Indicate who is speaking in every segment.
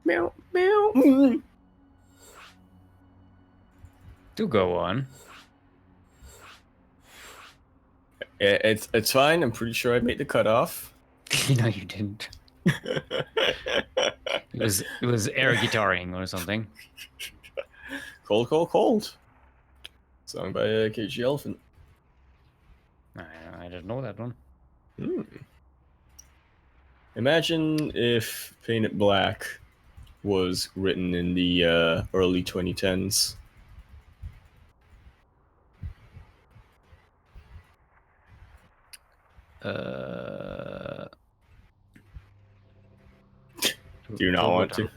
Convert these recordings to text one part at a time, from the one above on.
Speaker 1: Meow, meow.
Speaker 2: Do go on.
Speaker 1: It's fine. I'm pretty sure I made the cutoff.
Speaker 2: No, you didn't. It was air guitaring or something.
Speaker 1: Cold, cold, cold. Song by KG Elephant.
Speaker 2: I didn't know that one.
Speaker 1: Imagine if Paint It Black was written in the early 2010s. Do you not want to?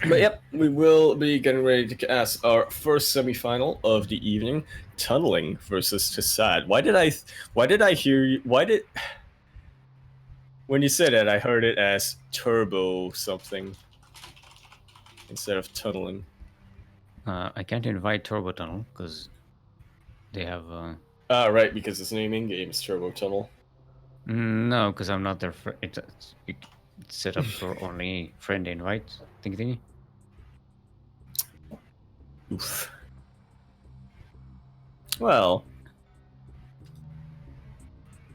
Speaker 1: But yep, we will be getting ready to cast our first semifinal of the evening, Tunneling versus Tassad. Why did I hear you? When you said it, I heard it as Turbo something instead of Tunneling.
Speaker 2: I can't invite Turbo Tunnel because they have.
Speaker 1: Right, because his name in game is Turbo Tunnel.
Speaker 2: No, because I'm not their friend. It's set up for only friend invites. Thingy.
Speaker 1: Oof. Well,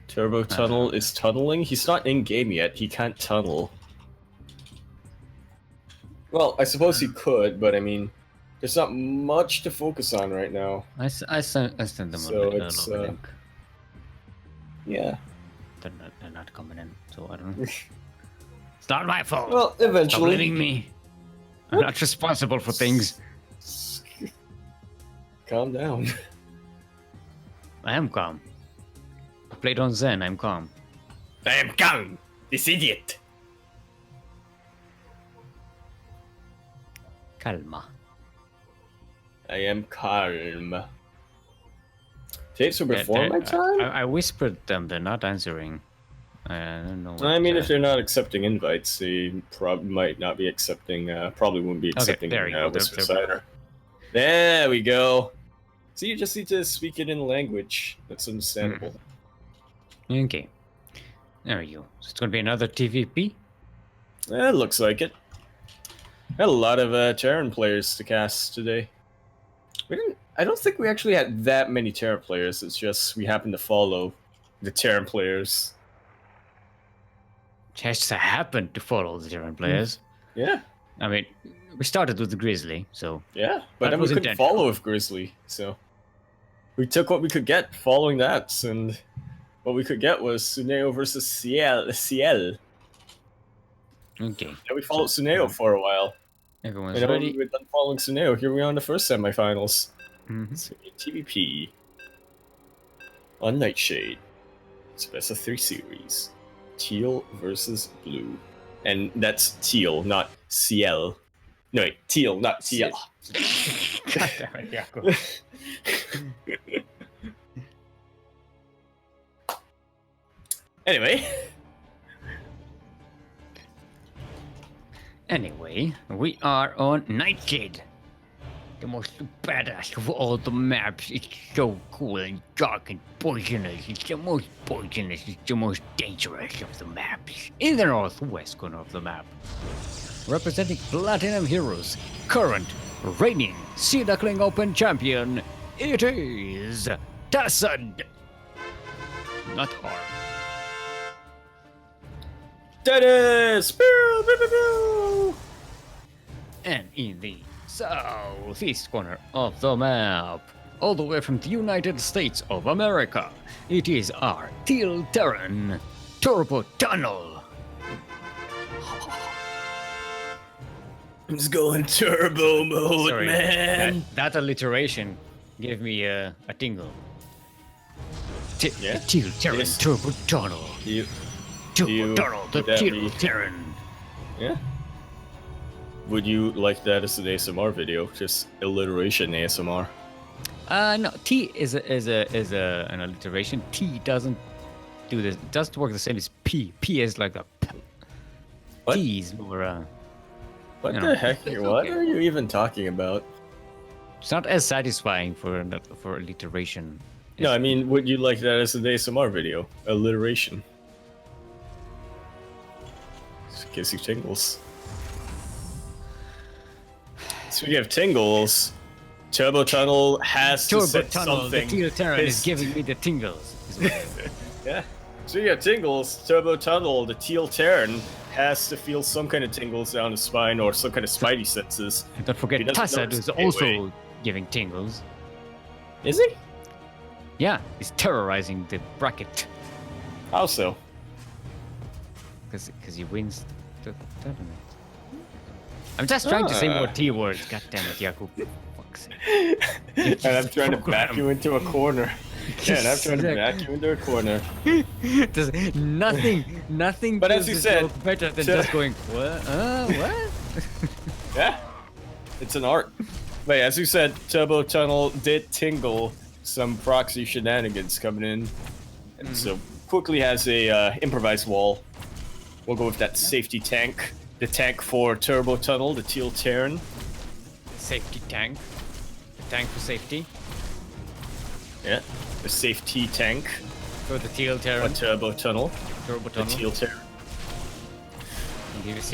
Speaker 1: Turbo Tunnel is tunneling. He's not in game yet. He can't tunnel. Well, I suppose he could, but I mean, there's not much to focus on right now.
Speaker 2: I sent them
Speaker 1: So
Speaker 2: a
Speaker 1: it's,
Speaker 2: link.
Speaker 1: Yeah.
Speaker 2: They're not coming in, so I don't know. It's not my fault.
Speaker 1: Well, eventually.
Speaker 2: Stop blaming me. I'm not responsible for things.
Speaker 1: Calm down.
Speaker 2: I am calm. I played on Zen. I'm calm.
Speaker 1: I am calm. This idiot.
Speaker 2: Calma.
Speaker 1: I am calm. Tapes were before my time?
Speaker 2: I whispered them. They're not answering. I don't know.
Speaker 1: I mean, if they're not accepting invites, they might not be accepting. Probably wouldn't be accepting.
Speaker 2: Okay, there you go.
Speaker 1: Whisper Cider. There we go. So you just need to speak it in language that's understandable.
Speaker 2: Okay. There we go. So it's going to be another TVP?
Speaker 1: It looks like it. Had a lot of Terran players to cast today. I don't think we actually had that many Terran players. It's just we happened to follow the Terran players.
Speaker 2: Just happened to follow the Terran players.
Speaker 1: Yeah.
Speaker 2: I mean, we started with the Grizzly, so...
Speaker 1: Yeah, but then we couldn't follow with Grizzly, so... We took what we could get following that, and what we could get was Suneo versus Ciel.
Speaker 2: Okay.
Speaker 1: And we followed Suneo for a while.
Speaker 2: Everyone's ready.
Speaker 1: We're done following Suneo. Here we are in the first semifinals. So TVP on Nightshade. It's best of 3 series. Teal versus Blue. And that's Teal, not Ciel. No, wait, Teal, not Ciel.
Speaker 2: God damn it, Yaku. Anyway, we are on Nightshade. The most badass of all the maps. It's so cool and dark and poisonous. It's the most poisonous. It's the most dangerous of the maps. In the northwest corner of the map. Representing Platinum Heroes, current reigning Sea Duckling Open champion, it is Tassad. Not R.
Speaker 1: Dennis!
Speaker 2: And in the southeast corner of the map, all the way from the United States of America, it is our Teal Terran Turbo Tunnel.
Speaker 1: It's going turbo mode,
Speaker 2: Sorry,
Speaker 1: man.
Speaker 2: That alliteration gave me a tingle.
Speaker 1: Yeah?
Speaker 2: Teal Terran
Speaker 1: Yes.
Speaker 2: Turbo Tunnel. Turbo Tunnel, the Teal Terran.
Speaker 1: Yeah. Would you like that as an ASMR video? Just alliteration ASMR.
Speaker 2: No. T is an alliteration. T doesn't do this. Doesn't work the same as P. P is like a.
Speaker 1: What?
Speaker 2: T is more.
Speaker 1: What the heck? What are you even talking about?
Speaker 2: It's not as satisfying for alliteration.
Speaker 1: No, I mean, would you like that as an ASMR video? Alliteration. Gives you tingles. Speaking of tingles, Turbo Tunnel has to set something.
Speaker 2: The Teal Terran is giving me the tingles.
Speaker 1: Yeah. Speaking of tingles, Turbo Tunnel, the Teal Terran, has to feel some kind of tingles down the spine or some kind of spidey senses.
Speaker 2: And don't forget Tassad, who's also giving tingles.
Speaker 1: Is he?
Speaker 2: Yeah, he's terrorizing the bracket.
Speaker 1: How so?
Speaker 2: Because he wins the tournament. I'm just trying to say more T words. God damn it, Yaku. Fuck's sake.
Speaker 1: And I'm trying to back you into a corner. Yeah, and I'm trying to back you into a corner.
Speaker 2: There's nothing
Speaker 1: but as you said,
Speaker 2: better than just going, what? What?
Speaker 1: Yeah, it's an art. But yeah, as you said, Turbo Tunnel did tingle some proxy shenanigans coming in. And so quickly has a improvised wall. We'll go with that safety tank. The tank for Turbo Tunnel, the Teal Terran.
Speaker 2: Safety tank. The tank for safety.
Speaker 1: Yeah, the safety tank.
Speaker 2: For the Teal Terran.
Speaker 1: For Turbo Tunnel.
Speaker 2: Turbo Tunnel.
Speaker 1: The Teal Terran.
Speaker 2: It's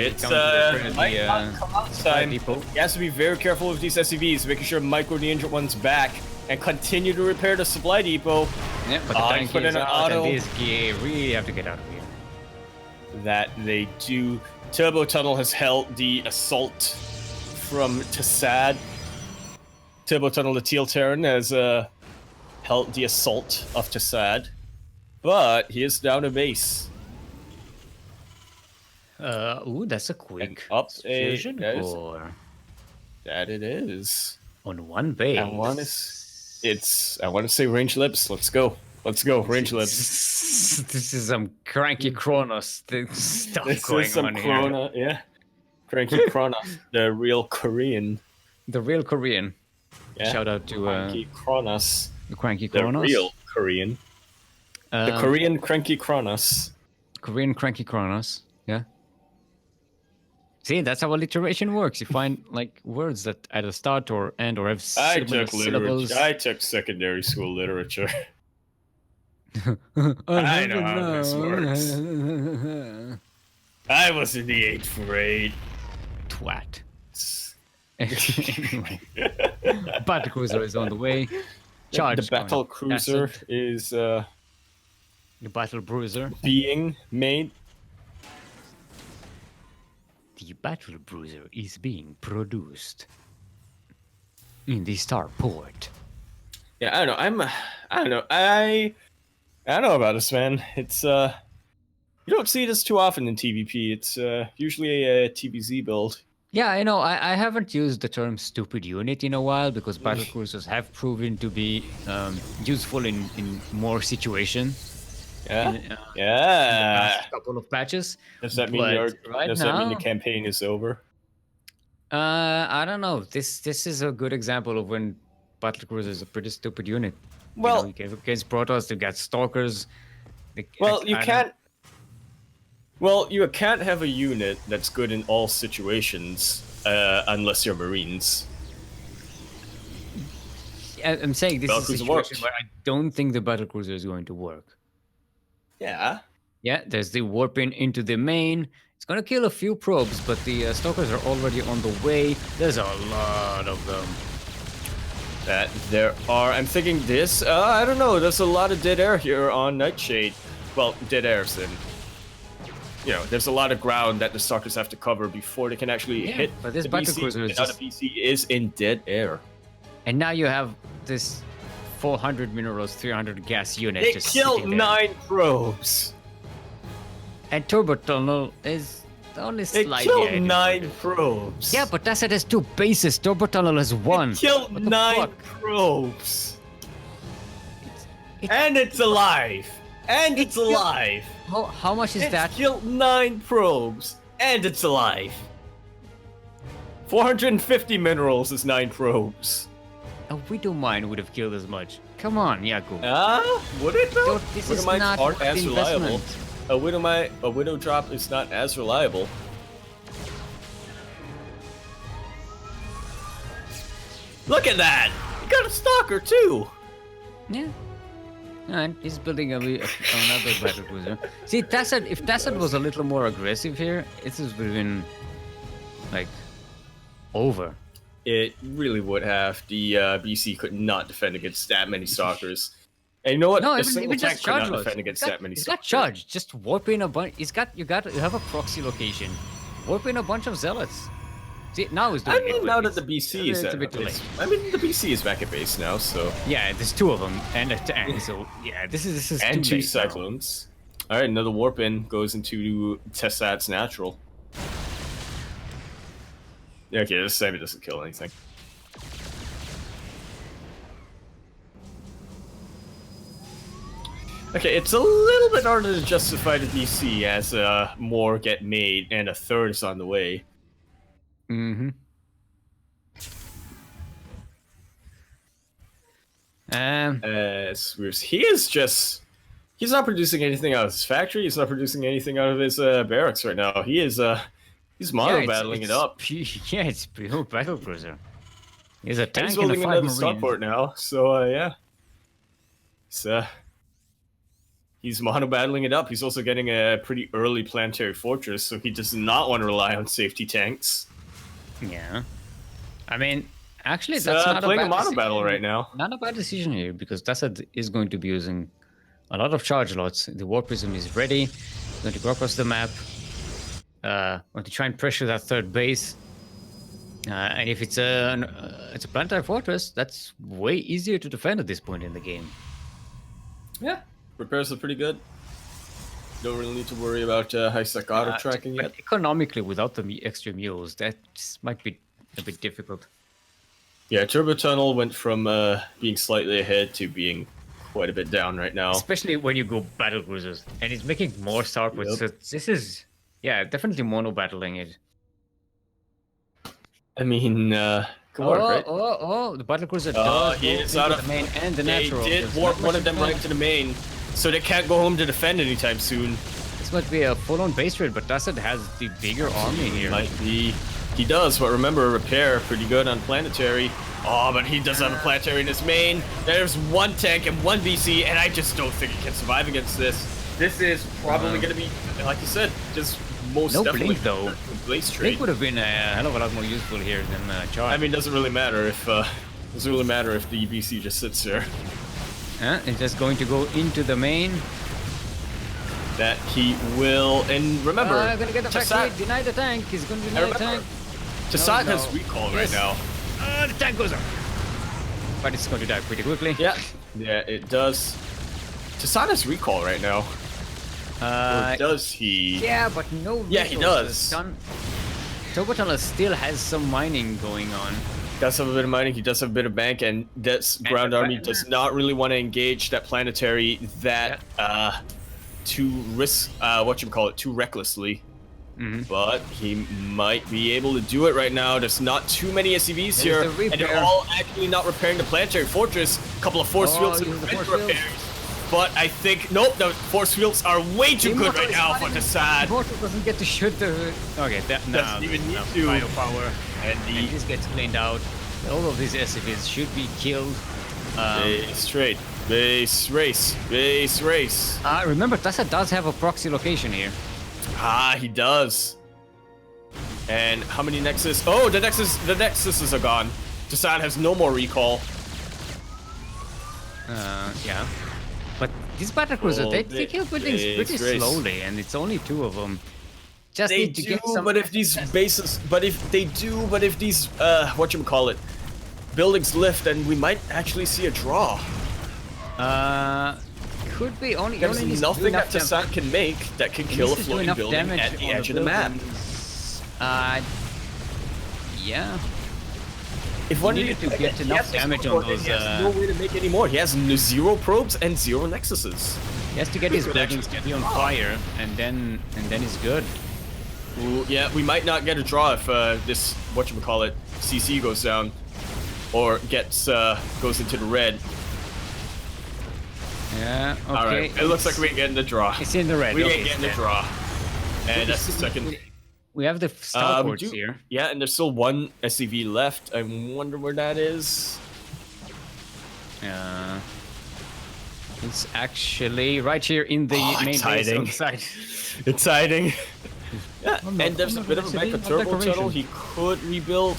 Speaker 1: time. He has to be very careful with these SCVs, making sure Micro the injured one's back and continue to repair the supply depot.
Speaker 2: Yeah, but the tank
Speaker 1: put
Speaker 2: is
Speaker 1: in an
Speaker 2: out
Speaker 1: auto.
Speaker 2: and this gear really have to get out of here.
Speaker 1: That they do. Turbo Tunnel has held the assault from Tassad. Turbo Tunnel, the Teal Terran, has held the assault of Tassad. But he is down a base.
Speaker 2: Ooh, that's a quick
Speaker 1: And up
Speaker 2: fusion core.
Speaker 1: That it is.
Speaker 2: On one base.
Speaker 1: I want to say range lips. Let's go. Let's go, range lips.
Speaker 2: This is some CranKy Kronos stuff going on here.
Speaker 1: Yeah. CranKy Kronos, the real Korean.
Speaker 2: The real Korean.
Speaker 1: Yeah.
Speaker 2: Shout out to
Speaker 1: CranKy Kronos.
Speaker 2: the CranKy
Speaker 1: The
Speaker 2: Kronos.
Speaker 1: real Korean. The Korean CranKy Kronos.
Speaker 2: Korean CranKy Kronos. Yeah. See, that's how alliteration works. You find like words that either start or end or have similar syllables.
Speaker 1: I took secondary school literature. I know how this works. I was in the 8th grade.
Speaker 2: Twat. Anyway, battle cruiser is on the way. Charge.
Speaker 1: The battle cruiser is
Speaker 2: the battle bruiser
Speaker 1: being made.
Speaker 2: The battle bruiser is being produced in the starport.
Speaker 1: Yeah, I don't know. I don't know. I don't know about this, man. It's you don't see this too often in TVP. It's usually a TVZ build.
Speaker 2: Yeah, I know. I haven't used the term stupid unit in a while because battle cruisers have proven to be useful in more situations.
Speaker 1: Yeah.
Speaker 2: In the past couple of patches.
Speaker 1: Does that mean that mean the campaign is over?
Speaker 2: I don't know. This is a good example of when battle cruiser is a pretty stupid unit.
Speaker 1: Well,
Speaker 2: against Protoss, they got stalkers.
Speaker 1: You can't have a unit that's good in all situations unless you're Marines.
Speaker 2: I'm saying this is a situation where I don't think the battle cruiser is going to work.
Speaker 1: Yeah.
Speaker 2: Yeah, there's the warping into the main. It's gonna kill a few probes, but the stalkers are already on the way. There's a lot of them.
Speaker 1: That there are. I'm thinking this. I don't know. There's a lot of dead air here on Nightshade. Well, dead air's in. You know, there's a lot of ground that the stalkers have to cover before they can actually hit.
Speaker 2: But this
Speaker 1: the
Speaker 2: battle
Speaker 1: BC.
Speaker 2: cruiser is
Speaker 1: Now the BC is in dead air.
Speaker 2: And now you have this 400 minerals, 300 gas unit.
Speaker 1: It
Speaker 2: just
Speaker 1: killed 9 probes.
Speaker 2: And Turbo Tunnel is only slightly.
Speaker 1: It killed 9 probes.
Speaker 2: Yeah, but that's it has 2 bases. Turbo Tunnel has 1.
Speaker 1: It killed 9 probes. And it's alive. And it's alive.
Speaker 2: How much is that?
Speaker 1: It killed 9 probes. And it's alive. 450 minerals is 9 probes.
Speaker 2: A Widow Mine would have killed as much. Come on, Yaku.
Speaker 1: Would it though?
Speaker 2: This
Speaker 1: Widow
Speaker 2: is
Speaker 1: mines
Speaker 2: not
Speaker 1: aren't as reliable.
Speaker 2: investment.
Speaker 1: A Widow drop is not as reliable. Look at that! You got a stalker too!
Speaker 2: Yeah. And he's building another battlecruiser. See, Tassad, if Tassad was a little more aggressive here, it would have been like over.
Speaker 1: It really would have. The BC could not defend against that many stalkers. And you know what?
Speaker 2: No,
Speaker 1: a
Speaker 2: even
Speaker 1: single tank
Speaker 2: just
Speaker 1: could
Speaker 2: charge
Speaker 1: not
Speaker 2: loads.
Speaker 1: defend against that many
Speaker 2: He's
Speaker 1: stalkers.
Speaker 2: got charge. Just warp in a bunch. You have a proxy location. Warp in a bunch of zealots. See, now he's doing
Speaker 1: I mean,
Speaker 2: it.
Speaker 1: now that the BC is
Speaker 2: it's a bit too late.
Speaker 1: I mean, the BC is back at base now, so.
Speaker 2: Yeah, there's two of them and a tank. So yeah, this is
Speaker 1: And
Speaker 2: too
Speaker 1: two
Speaker 2: late now.
Speaker 1: cyclones. All right, another warp in goes into Tessad's natural. Yeah, okay, this Sammy doesn't kill anything. Okay, it's a little bit harder to justify the DC as more get made and a third is on the way.
Speaker 2: Mm-hmm.
Speaker 1: He is just... He's not producing anything out of his factory. He's not producing anything out of his barracks right now. He is he's mono battling it up.
Speaker 2: Yeah, it's pure battlecruiser. He's a tank
Speaker 1: He's
Speaker 2: and a
Speaker 1: building
Speaker 2: 5
Speaker 1: another
Speaker 2: Marines.
Speaker 1: starport now, so yeah. He's mono battling it up. He's also getting a pretty early planetary fortress, so he does not want to rely on safety tanks.
Speaker 2: Yeah. I mean, actually,
Speaker 1: He's
Speaker 2: that's not
Speaker 1: playing
Speaker 2: a
Speaker 1: a
Speaker 2: bad
Speaker 1: mono
Speaker 2: decision.
Speaker 1: battle right now.
Speaker 2: Not a bad decision here, because Tassad is going to be using a lot of charge lots. The War Prism is ready. Going to go across the map. Going to try and pressure that third base. And if it's a planetary fortress, that's way easier to defend at this point in the game.
Speaker 1: Yeah. Repairs are pretty good. Don't really need to worry about high-sec auto tracking yet.
Speaker 2: But economically, without the extra mules, that might be a bit difficult.
Speaker 1: Yeah, Turbo Tunnel went from being slightly ahead to being quite a bit down right now.
Speaker 2: Especially when you go battle cruisers, and it's making more starports.
Speaker 1: Yep.
Speaker 2: So this is, yeah, definitely mono battling it.
Speaker 1: I mean, come on, right?
Speaker 2: The battle cruiser does
Speaker 1: he
Speaker 2: go
Speaker 1: is
Speaker 2: into
Speaker 1: out of
Speaker 2: the main and the
Speaker 1: They
Speaker 2: natural.
Speaker 1: did
Speaker 2: There's
Speaker 1: warp
Speaker 2: not
Speaker 1: one
Speaker 2: much
Speaker 1: of them
Speaker 2: to do.
Speaker 1: right to the main, so they can't go home to defend anytime soon.
Speaker 2: This might be a full-on base raid, but Tassad has the bigger army here.
Speaker 1: Might be. He does, but remember, repair pretty good on planetary. Oh, but he does have a planetary in his main. There's one tank and one BC, and I just don't think he can survive against this. This is probably going to be, like you said, just most
Speaker 2: No
Speaker 1: definitely
Speaker 2: blink, though.
Speaker 1: Blaze
Speaker 2: Blink
Speaker 1: trade.
Speaker 2: would have been a hell of a lot more useful here than charge.
Speaker 1: I mean, doesn't really matter if the BC just sits there.
Speaker 2: It's just going to go into the main.
Speaker 1: That he will, and remember,
Speaker 2: Gonna get the factory, deny the tank. He's gonna deny the tank.
Speaker 1: Tassad
Speaker 2: No,
Speaker 1: has recall right now.
Speaker 2: The tank goes up. But it's going to die pretty quickly.
Speaker 1: Yeah, it does. Tassad has recall right now. Or does he?
Speaker 2: Yeah, but no.
Speaker 1: Yeah, he does.
Speaker 2: Turbo Tunnel still has some mining going on.
Speaker 1: Does have a bit of mining. He does have a bit of bank, and this ground army does not really want to engage that planetary too too recklessly.
Speaker 2: Mm-hmm.
Speaker 1: But he might be able to do it right now. There's not too many SCVs here,
Speaker 2: the
Speaker 1: and they're all actually not repairing the planetary fortress. A couple of force fields and repairs. But I think the force fields are way too good right now for Tassad.
Speaker 2: Immortal doesn't get to shoot the. Okay,
Speaker 1: Doesn't even need to.
Speaker 2: Firepower, and this gets cleaned out. All of these SCVs should be killed.
Speaker 1: Base trade. Base race. Base race.
Speaker 2: Remember, Tassad does have a proxy location here.
Speaker 1: He does. And how many Nexus? Oh, the Nexuses are gone. Tassad has no more recall.
Speaker 2: Yeah. But these battlecruisers, they kill buildings pretty slowly, and it's only 2 of them. Just
Speaker 1: They
Speaker 2: need to
Speaker 1: do,
Speaker 2: get some.
Speaker 1: but if these bases, but if these, buildings lift, then we might actually see a draw.
Speaker 2: Could be only.
Speaker 1: There's
Speaker 2: only
Speaker 1: nothing that Tassad can make that can kill a floating building at the edge of the map.
Speaker 2: Yeah.
Speaker 1: If one
Speaker 2: needed to get enough damage on those.
Speaker 1: He has no way to make any more. He has 0 probes and 0 nexuses.
Speaker 2: He has to get his buildings to be on fire, and then he's good.
Speaker 1: Ooh, yeah, we might not get a draw if this CC goes down, or goes into the red.
Speaker 2: Yeah. Okay.
Speaker 1: All right. It looks like we're getting the draw.
Speaker 2: It's in the red.
Speaker 1: We
Speaker 2: okay,
Speaker 1: ain't getting the draw, and that's the second.
Speaker 2: We have the starports here.
Speaker 1: Yeah, and there's still 1 SCV left. I wonder where that is.
Speaker 2: It's actually right here in the main base on the side.
Speaker 1: It's hiding. Yeah, and there's a bit of a backup turbo tunnel. He could rebuild.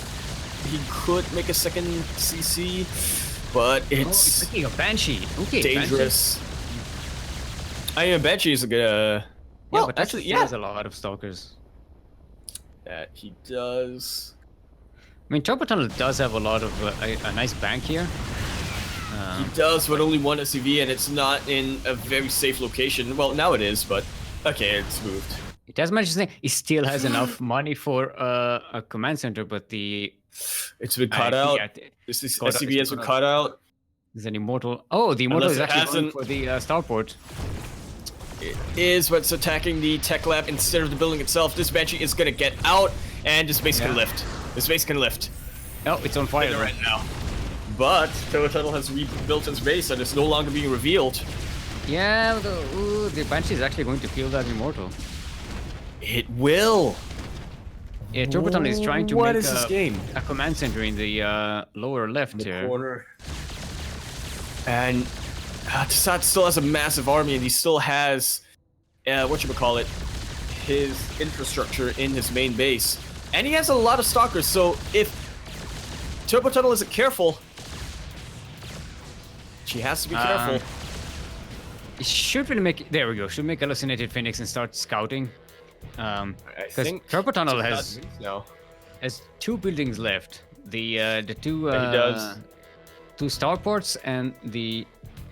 Speaker 1: He could make a second CC, but it's
Speaker 2: picking a Banshee. Okay,
Speaker 1: dangerous. I mean, Banshee is a good. Well,
Speaker 2: but
Speaker 1: actually,
Speaker 2: he has a lot of stalkers.
Speaker 1: That he does.
Speaker 2: I mean, Turbo Tunnel does have a lot of a nice bank here.
Speaker 1: He does, but only one SUV, and it's not in a very safe location. Well, now it is, but okay, it's moved.
Speaker 2: It does manage to say he still has enough money for a command center, but
Speaker 1: it's been cut out. This SUV has been cut out.
Speaker 2: There's an immortal. Oh, the immortal is actually going for the starport.
Speaker 1: It is, but it's attacking the tech lab instead of the building itself. This Banshee is gonna get out, and this base can lift. This base can lift.
Speaker 2: Oh, it's on fire
Speaker 1: right now. But Turbo Tunnel has rebuilt his base, and it's no longer being revealed.
Speaker 2: Yeah, the Banshee is actually going to kill that immortal.
Speaker 1: It will.
Speaker 2: Yeah, Turbo Tunnel is trying to make
Speaker 1: a
Speaker 2: command center in the lower left here.
Speaker 1: Corner. And Tassad still has a massive army, and he still has, whatchamacallit, his infrastructure in his main base. And he has a lot of stalkers, so if Turbo Tunnel isn't careful, she has to be careful.
Speaker 2: Should really make, there we go, should make Hallucinated Phoenix and start scouting.
Speaker 1: I think
Speaker 2: Turbo Tunnel has 2 buildings left. The two starports and the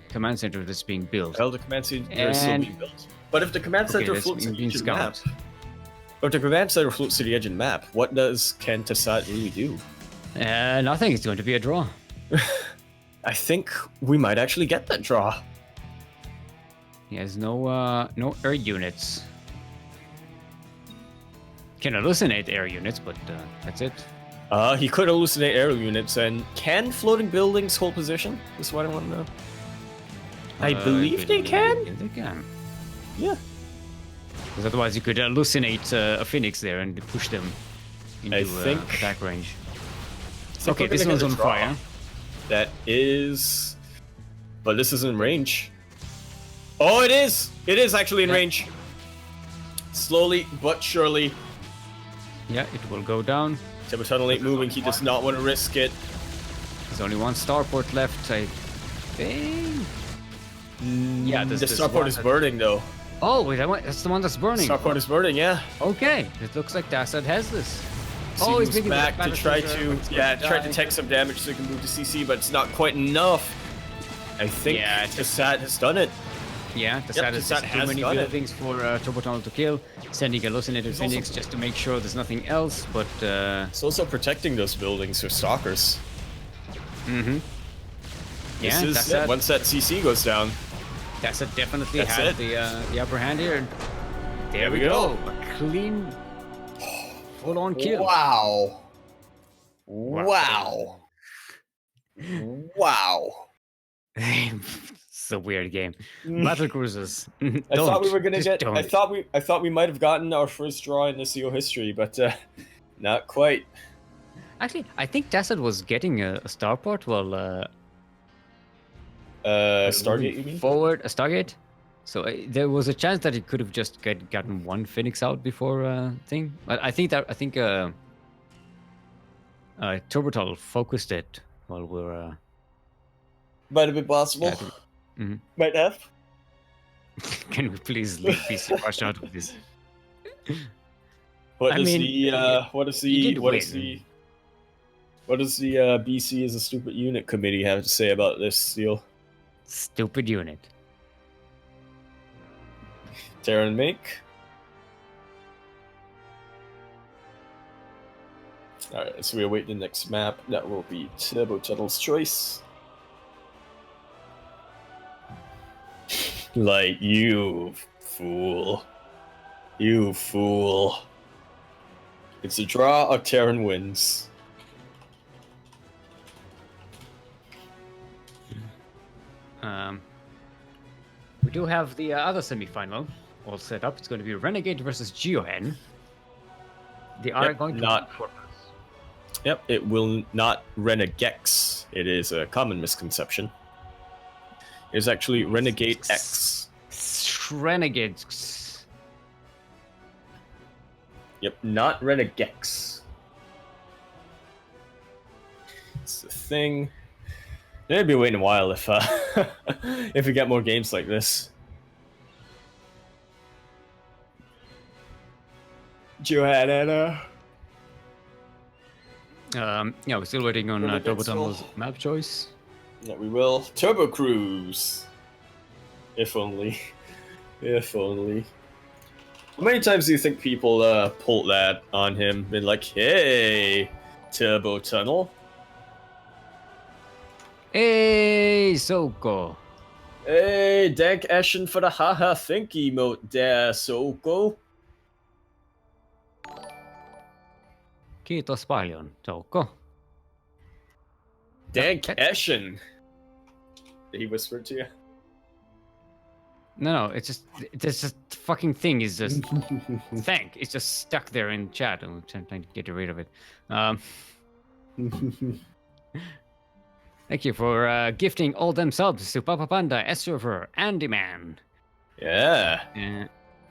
Speaker 2: command center that's being built.
Speaker 1: Well, the command center is still being built. But if the command center floats to the edge of the map, what can Tassad really do?
Speaker 2: Nothing. It's going to be a draw.
Speaker 1: I think we might actually get that draw.
Speaker 2: He has no air units. Can hallucinate air units, but that's it.
Speaker 1: He could hallucinate air units, and can floating buildings hold position? Is what I want to know. I believe they can.
Speaker 2: They can.
Speaker 1: Yeah.
Speaker 2: Because otherwise, you could hallucinate a phoenix there and push them into attack range. Okay, this one's on fire.
Speaker 1: That is, but this isn't in range. Oh, it is! It is actually in range. Slowly but surely.
Speaker 2: Yeah, it will go down.
Speaker 1: Turbo Tunnel ain't moving. He does not want to risk it.
Speaker 2: There's only one starport left, I think. Yeah,
Speaker 1: the starport is burning, though.
Speaker 2: Oh, wait, that's the one that's burning.
Speaker 1: Starport is burning, yeah.
Speaker 2: Okay, it looks like Tassad has this.
Speaker 1: So he's back to try to take some damage so he can move to CC, but it's not quite enough. I think Tassad has done it.
Speaker 2: Yeah, Tassad has too many buildings for Turbo Tunnel to kill. Sending Hallucinated Phoenix just to make sure there's nothing else, but...
Speaker 1: It's also protecting those buildings with stalkers.
Speaker 2: Mm-hmm.
Speaker 1: Yeah, Tassad, once that CC goes down...
Speaker 2: Tassad definitely has the upper hand here. There we go. A clean... full-on kill.
Speaker 1: Wow. Wow. Wow.
Speaker 2: It's a weird game. Battle cruisers.
Speaker 1: I thought we were gonna get. I thought we might have gotten our first draw in the CO history, but not quite.
Speaker 2: Actually, I think Tassad was getting a starport while.
Speaker 1: Stargate, you mean?
Speaker 2: Forward a Stargate. So there was a chance that he could have just gotten one Phoenix out before thing. But I think Turbo Tunnel focused it while we're.
Speaker 1: Might have been possible. Might have.
Speaker 2: Can we please leave PC Rush out of this?
Speaker 1: What does the BC as a stupid unit committee have to say about this, Steel?
Speaker 2: Stupid unit.
Speaker 1: Terran make. Alright, so we await the next map. That will be Turbo Tunnel's choice. Like, you fool. You fool. It's a draw or Terran wins.
Speaker 2: We do have the other semi-final all set up. It's going to be Renegade versus Geohen. They are going to
Speaker 1: not. Yep, it will not Renegex. It is a common misconception. It's actually Renegade X.
Speaker 2: Renegades.
Speaker 1: Yep, not Renegex. It's the thing. It'd be waiting a while if if we get more games like this. Johanna.
Speaker 2: Yeah, we're still waiting on Turbo Tunnel's map choice.
Speaker 1: Yeah, we will. Turbo Cruise. If only. If only. How many times do you think people pulled that on him? Been like, hey, Turbo Tunnel.
Speaker 2: Hey, Soko.
Speaker 1: Hey, dank Ashen for the haha think emote there, Soko.
Speaker 2: Kiitos paljon, Soko.
Speaker 1: Dank Ashen. Did he whisper to you?
Speaker 2: No, it's just this fucking thing is just thank. It's just stuck there in chat. I'm trying to get rid of it. Thank you for gifting all them subs to Papa Panda, S-Server, Andy Man.
Speaker 1: Yeah.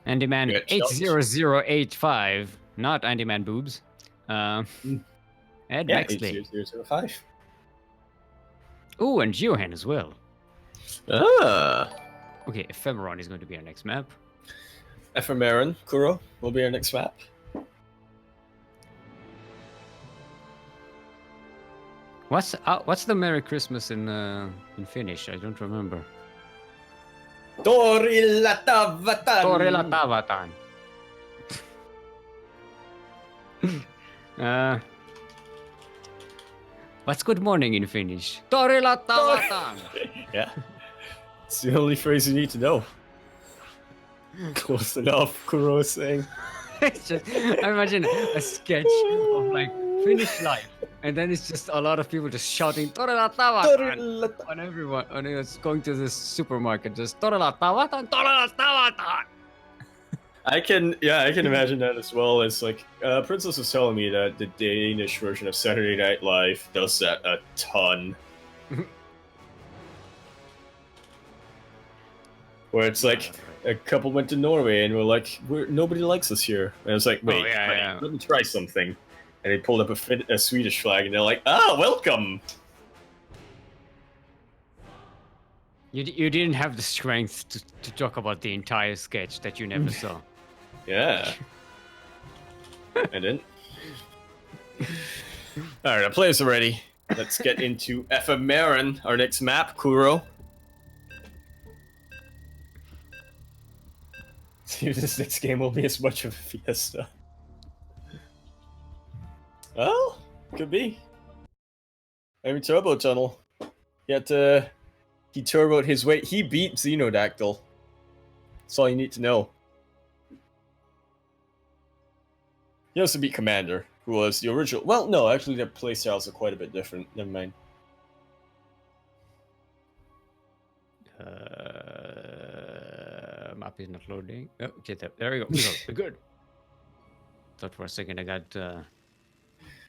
Speaker 2: Andy Man 80085, not Andy Man boobs. Ed Maxley.
Speaker 1: 80005.
Speaker 2: Ooh, and Johan as well.
Speaker 1: Ah.
Speaker 2: Okay, Ephemeron is going to be our next map.
Speaker 1: Ephemeron, Kuro, will be our next map.
Speaker 2: What's the Merry Christmas in Finnish? I don't remember.
Speaker 1: Torilatavatan.
Speaker 2: Torilatavatan. What's good morning in Finnish? Torilatavatan.
Speaker 1: Yeah. It's the only phrase you need to know. Close enough, Kuro is saying.
Speaker 2: I imagine a sketch of like Finnish life, and then it's just a lot of people just shouting "Torilatavatan" on everyone, and it's going to this supermarket, just "Torilatavatan, Torilatavatan."
Speaker 1: I can imagine that as well. It's like Princess was telling me that the Danish version of Saturday Night Live does that a ton. Where it's like a couple went to Norway and we're like, nobody likes us here. And it's like, wait, let me try something. And they pulled up a Swedish flag and they're like, welcome.
Speaker 2: You didn't have the strength to talk about the entire sketch that you never saw.
Speaker 1: Yeah. I didn't. Alright, our players are ready. Let's get into Ephemeron, our next map, Kuro. See if this next game will be as much of a fiesta. Well, could be. Maybe Turbo Tunnel. Yet, he turboed his way. He beat Xenodactyl. That's all you need to know. He also beat Commander, who was the original. Well, no, actually, their playstyles are quite a bit different. Never mind.
Speaker 2: Map is not loading. Oh, okay, there we go. We're good. Thought for a second I got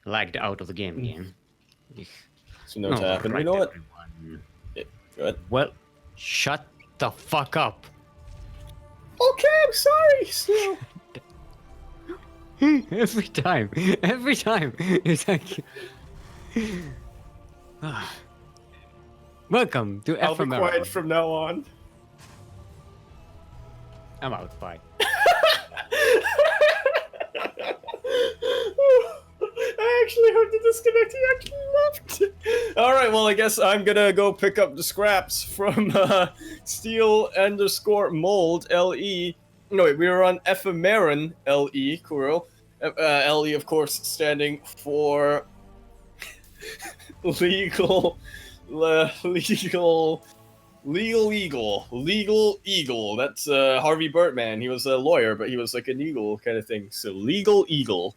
Speaker 2: lagged out of the game again.
Speaker 1: So no happened. Right, you know what? Yeah, good.
Speaker 2: Well, shut the fuck up.
Speaker 1: Okay, I'm sorry. Still.
Speaker 2: Every time. It's like. Welcome to
Speaker 1: I'll
Speaker 2: Ephemeron.
Speaker 1: be quiet from now on.
Speaker 2: I'm out. Bye.
Speaker 1: I actually heard the disconnect. He actually left. All right. Well, I guess I'm gonna go pick up the scraps from Steel_Mold LE. No, wait. We were on Ephemeron LE, Kuro. LE, of course, standing for legal eagle. That's Harvey Birdman. He was a lawyer, but he was like an eagle kind of thing. So legal eagle.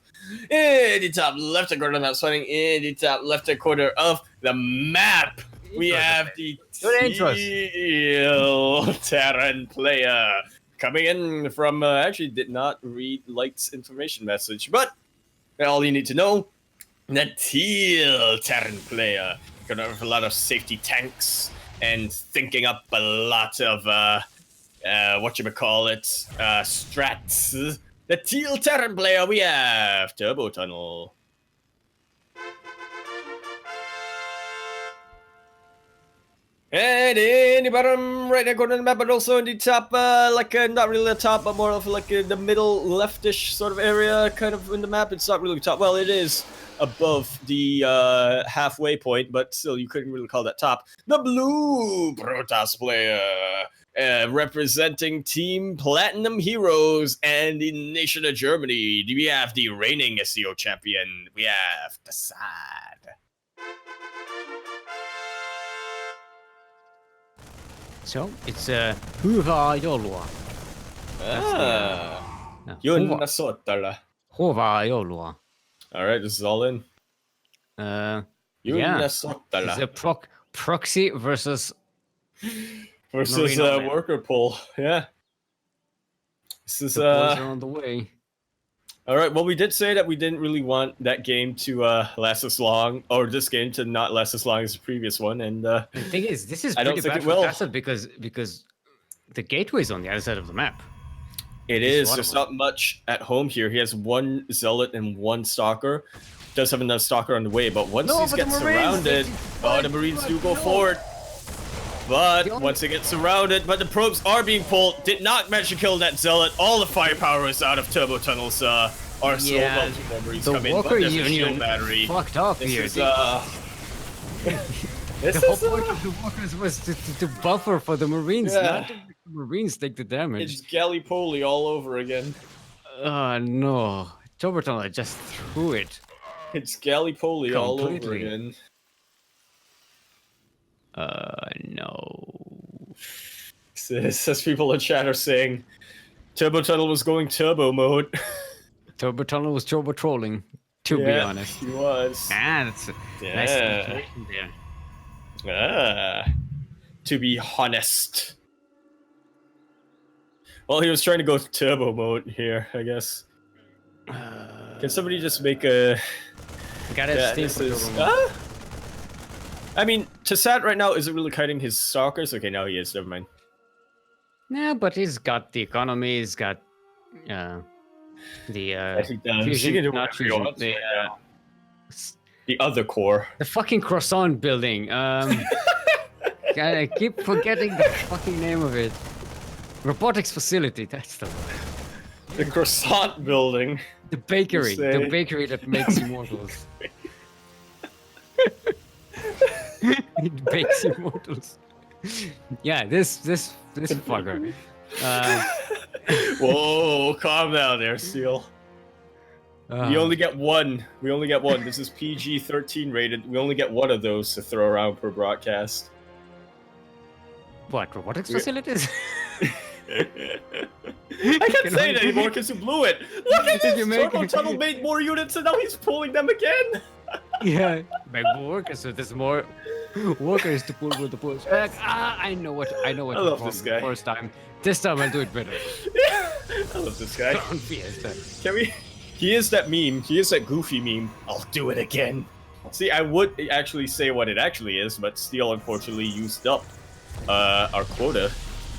Speaker 1: In the top left corner of the map, starting in the top left corner of the map, we have the Teal Terran player coming in from. Actually, did not read Light's information message, but all you need to know: the Teal Terran player gonna have a lot of safety tanks. and thinking up a lot of strats. The Teal Terran player, we have Turbo Tunnel. And in the bottom right hand corner of the map, but also in the top, not really the top, but more of like the middle leftish sort of area, kind of in the map. It's not really top. Well, it is above the halfway point, but still, you couldn't really call that top. The blue Protoss player, representing Team Platinum Heroes and the nation of Germany. We have the reigning SEO champion. We have Tassad.
Speaker 2: So it's hyvää joulua.
Speaker 1: Junna Sottala.
Speaker 2: Hyvää joulua.
Speaker 1: All right, this is all in.
Speaker 2: Yeah. It's a proxy versus
Speaker 1: worker pull. Yeah. This is
Speaker 2: the boys are on the way.
Speaker 1: All right. Well, we did say that we didn't really want that game to last as long, or this game to not last as long as the previous one. And the
Speaker 2: thing is, this is pretty bad for Tassad because the gateway is on the other side of the map.
Speaker 1: It is. There's not much at home here. He has one Zealot and one Stalker. Does have another Stalker on the way, but once he gets surrounded, the Marines do go forward. But once they get surrounded, but the probes are being pulled. Did not manage to kill that Zealot. All the firepower is out of Turbo Tunnel's arsenal.
Speaker 2: Yeah,
Speaker 1: Marines
Speaker 2: the
Speaker 1: come in,
Speaker 2: Walker
Speaker 1: but there's a
Speaker 2: Union
Speaker 1: shield battery.
Speaker 2: fucked up
Speaker 1: this
Speaker 2: here.
Speaker 1: Is,
Speaker 2: the whole point of the Walkers was to buffer for the Marines, not to make the Marines take the damage.
Speaker 1: It's Gallipoli all over again.
Speaker 2: No. Turbo Tunnel just threw it.
Speaker 1: It's Gallipoli all over again.
Speaker 2: No.
Speaker 1: As people in chat are saying, Turbo Tunnel was going turbo mode.
Speaker 2: Turbo Tunnel was turbo trolling, to be honest.
Speaker 1: He was.
Speaker 2: That's a nice situation there.
Speaker 1: To be honest. Well, he was trying to go turbo mode here, I guess. Can somebody just make a... I mean, Tassad right now isn't really kiting his stalkers. Okay, now he is. Never mind.
Speaker 2: Yeah, but he's got the economy. He's got the
Speaker 1: fusion,
Speaker 2: not fusion.
Speaker 1: The other core.
Speaker 2: The fucking croissant building. I keep forgetting the fucking name of it. Robotics facility. That's the one.
Speaker 1: The croissant building.
Speaker 2: The bakery. The bakery that makes immortals. It bakes immortals. Yeah, this fucker.
Speaker 1: Whoa, calm down there, Steel. We only get one. This is PG-13 rated. We only get one of those to throw around per broadcast.
Speaker 2: What, robotics facilities?
Speaker 1: I can't say it anymore because you blew it. Look at this! Turbo Tunnel made more units and now he's pulling them again.
Speaker 2: Yeah, make more workers, so there's more workers to pull with the push. I know what
Speaker 1: I love this guy.
Speaker 2: First time. This time I'll do it better.
Speaker 1: Yeah, I love this guy. Can we? He is that meme. He is that goofy meme. I'll do it again. See, I would actually say what it actually is, but Steel unfortunately used up our quota.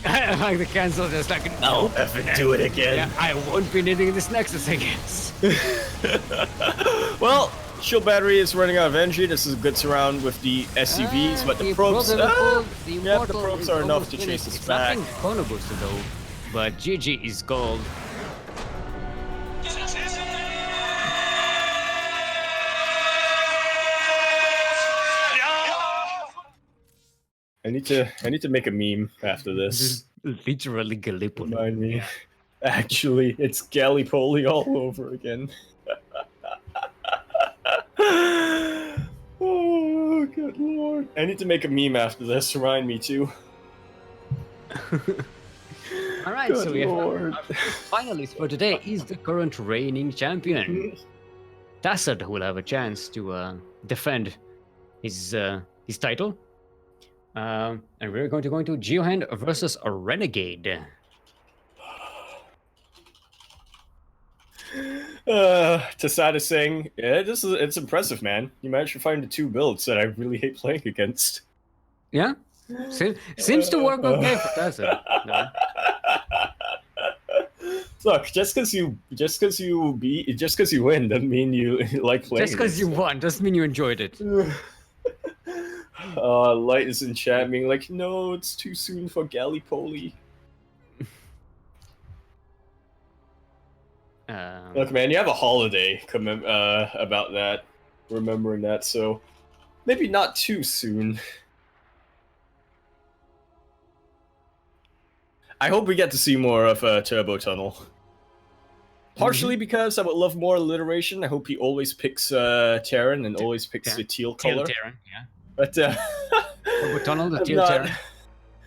Speaker 2: I like the cancel just like,
Speaker 1: no, effing do it again.
Speaker 2: Yeah, I won't be needing this Nexus, I guess.
Speaker 1: Well, shield battery is running out of energy. This is a good surround with the SCVs, but the probes, the probes are enough to chase us back.
Speaker 2: Nothing chrono boosted though, but GG is gold.
Speaker 1: I need to make a meme after this.
Speaker 2: Literally Gallipoli.
Speaker 1: Remind me. Actually, it's Gallipoli all over again. Oh, good lord. I need to make a meme after this. Remind me too.
Speaker 2: Alright, so we have our finalist for today is the current reigning champion. Tassad, who will have a chance to defend his title. And we're going to go into Geohand versus a Renegade.
Speaker 1: Tassad is saying, yeah, it's impressive, man. You managed to find the two builds that I really hate playing against.
Speaker 2: Yeah? Seems to work okay for Tyson. No?
Speaker 1: Look, just because you win doesn't mean you like playing.
Speaker 2: Just because you won doesn't mean you enjoyed it.
Speaker 1: Light is in chat being like, no, it's too soon for Gallipoli. Look, man, you have a holiday about that, remembering that, so maybe not too soon. I hope we get to see more of Turbo Tunnel. Partially because I would love more alliteration. I hope he always picks Terran and always picks the teal color.
Speaker 2: Teal Terran, yeah.
Speaker 1: But
Speaker 2: Turbo Tunnel, the Teal Terran.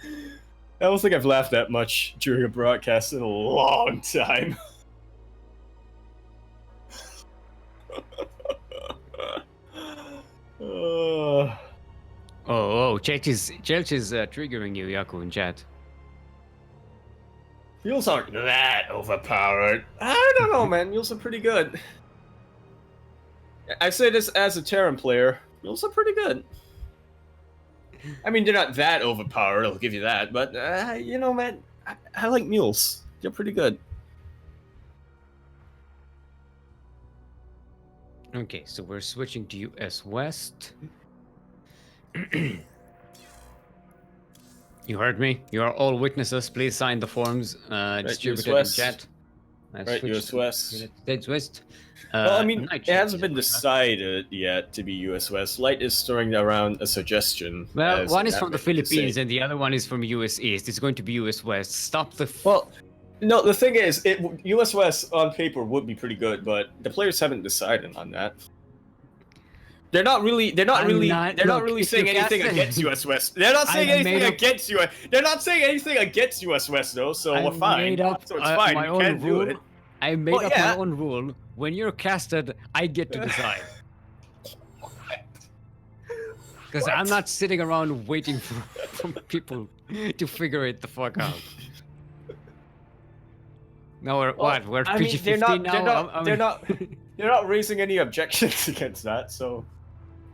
Speaker 1: I don't think I've laughed that much during a broadcast in a long time.
Speaker 2: Chelch is triggering you, Yaku, in chat.
Speaker 1: Mules aren't that overpowered. I don't know, man. Mules are pretty good. I say this as a Terran player. Mules are pretty good. I mean, they're not that overpowered, I'll give you that. But, you know, man, I like mules. They're pretty good.
Speaker 2: Okay, so we're switching to US West. You heard me. You are all witnesses. Please sign the forms distributed in chat.
Speaker 1: Right, US West.
Speaker 2: States West.
Speaker 1: Well, I mean, it hasn't been decided yet to be US West. Light is throwing around a suggestion.
Speaker 2: Well, one is from the Philippines and the other one is from US East. It's going to be US West. Stop the...
Speaker 1: Well, no, the thing is, US West on paper would be pretty good, but the players haven't decided on that. They're not really saying anything against US West. They're not saying anything against US. They're not saying anything against US West though, so we're fine. So it's fine. You can't do it.
Speaker 2: I made up my own rule. When you're casted, I get to decide. Because I'm not sitting around waiting for people to figure it the fuck out. No, we're PG-15 now.
Speaker 1: They're not raising any objections against that, so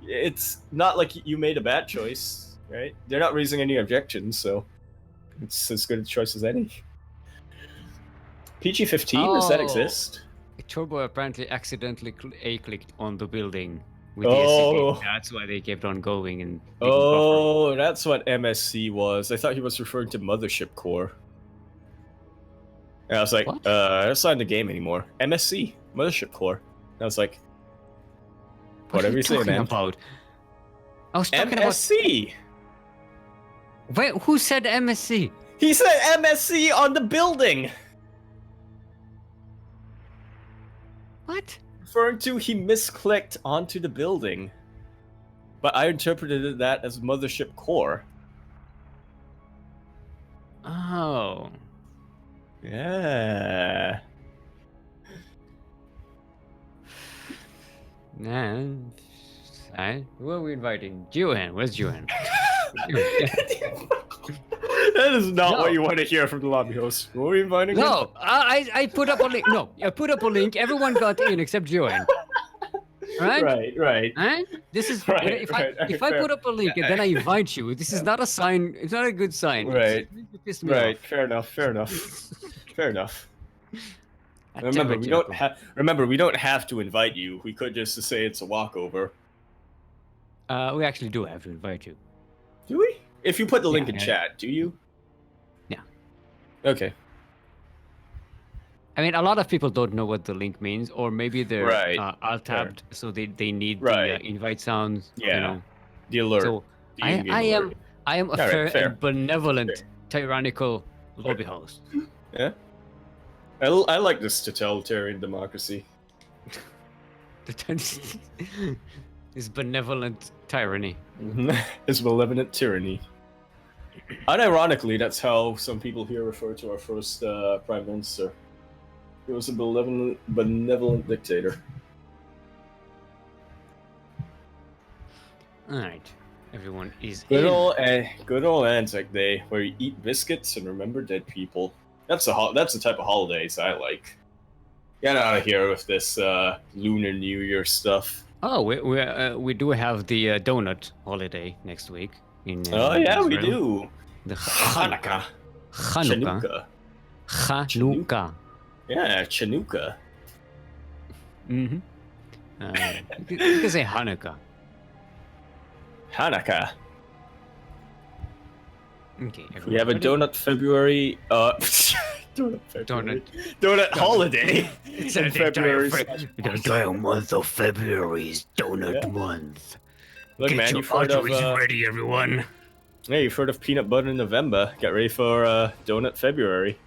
Speaker 1: it's not like you made a bad choice, right? They're not raising any objections, so it's as good a choice as any. PG-15, does that exist?
Speaker 2: Turbo apparently accidentally A-clicked on the building with the SCP. That's why they kept on going and...
Speaker 1: that's what MSC was. I thought he was referring to Mothership Core. And I was like, that's not in the game anymore. MSC, Mothership Core. And I was like, whatever you say, man.
Speaker 2: About? I was talking
Speaker 1: MSC!
Speaker 2: Wait, who said MSC?
Speaker 1: He said MSC on the building!
Speaker 2: What?
Speaker 1: Referring to he misclicked onto the building. But I interpreted that as Mothership Core.
Speaker 2: Oh.
Speaker 1: Yeah.
Speaker 2: Nah. Who are we inviting? Juan. Where's Juan?
Speaker 1: That is not what you want to hear from the lobby host. Who are we inviting?
Speaker 2: No, I put up a link. No, I put up a link. Everyone got in except Juan. Right?
Speaker 1: Right.
Speaker 2: Huh? This is if I put up a link and then I invite you, this is not a sign. It's not a good sign.
Speaker 1: Right.
Speaker 2: Right.
Speaker 1: Fair enough. Remember, we don't have to invite you. We could just say it's a walkover.
Speaker 2: We actually do have to invite you.
Speaker 1: Do we? If you put the link in chat, do you?
Speaker 2: Yeah.
Speaker 1: Okay.
Speaker 2: I mean, a lot of people don't know what the link means, or maybe they're alt-tabbed, so they need the invite sounds.
Speaker 1: Yeah.
Speaker 2: You know.
Speaker 1: The alert.
Speaker 2: So I am a fair and benevolent, tyrannical lobby host.
Speaker 1: Yeah. I like this totalitarian democracy.
Speaker 2: This benevolent tyranny.
Speaker 1: It's malevolent tyranny. Unironically, that's how some people here refer to our first prime minister. He was a benevolent dictator.
Speaker 2: Alright. Everyone is
Speaker 1: good old Anzac Day, where you eat biscuits and remember dead people. That's the type of holidays I like. Get out of here with this Lunar New Year stuff.
Speaker 2: Oh, we do have the donut holiday next week.
Speaker 1: Oh yeah, we
Speaker 2: Israel.
Speaker 1: do.
Speaker 2: The
Speaker 1: Hanukkah.
Speaker 2: Chanukah. Chanukah.
Speaker 1: Yeah, Chanukah.
Speaker 2: Mm-hmm. You can say Hanukkah.
Speaker 1: Hanukkah.
Speaker 2: Okay.
Speaker 1: We have a donut February. Donut February. Donut holiday.
Speaker 2: It's
Speaker 1: in February.
Speaker 2: The entire month of February is donut month.
Speaker 1: Look,
Speaker 2: Get
Speaker 1: man,
Speaker 2: your
Speaker 1: you've heard of.
Speaker 2: ready, everyone.
Speaker 1: Yeah, you've heard of peanut butter November. Get ready for donut February.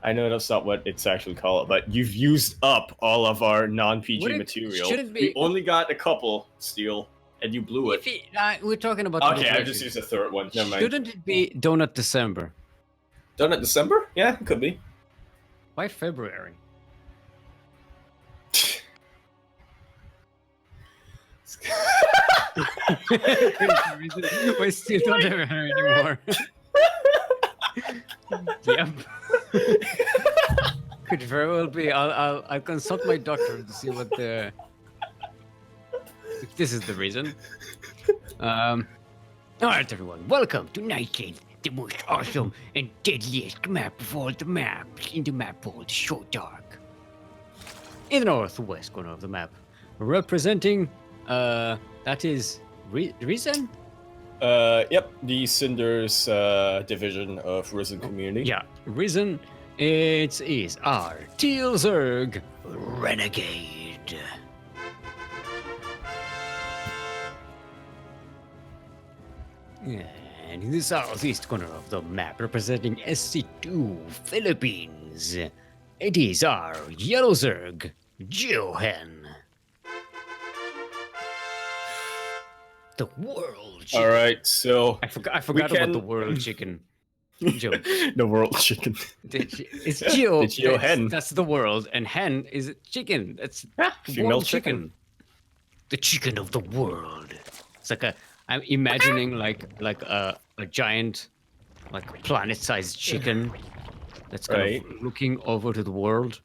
Speaker 1: I know that's not what it's actually called, but you've used up all of our non-PG material.
Speaker 2: Shouldn't be.
Speaker 1: We only got a couple, Steel, and you blew it.
Speaker 2: We're talking about.
Speaker 1: Okay, I just used a third one. Never mind.
Speaker 2: Shouldn't it be donut December?
Speaker 1: Donut December? Yeah, it could be.
Speaker 2: Why February? We still don't have her anymore. Yep. Could very well be. I'll consult my doctor to see what the if this is the reason. All right, everyone. Welcome to Nightshade, the most awesome and deadliest map of all the maps in the map world, Short Dark. In the northwest corner of the map, representing that is Reason.
Speaker 1: Yep, the Cinders division of Risen Community.
Speaker 2: Yeah, Risen. It is our Teal Zerg Renegade. And in the southeast corner of the map, representing SC2 Philippines, it is our Yellow Zerg Johan. The world chicken.
Speaker 1: All right, so
Speaker 2: I forgot about the world chicken. Joe.
Speaker 1: The world chicken.
Speaker 2: It's Geo.
Speaker 1: The hen.
Speaker 2: That's the world, and hen is chicken. That's
Speaker 1: female
Speaker 2: world chicken. The chicken of the world. It's like I'm imagining like a giant, like planet-sized chicken that's kind of looking over to the world,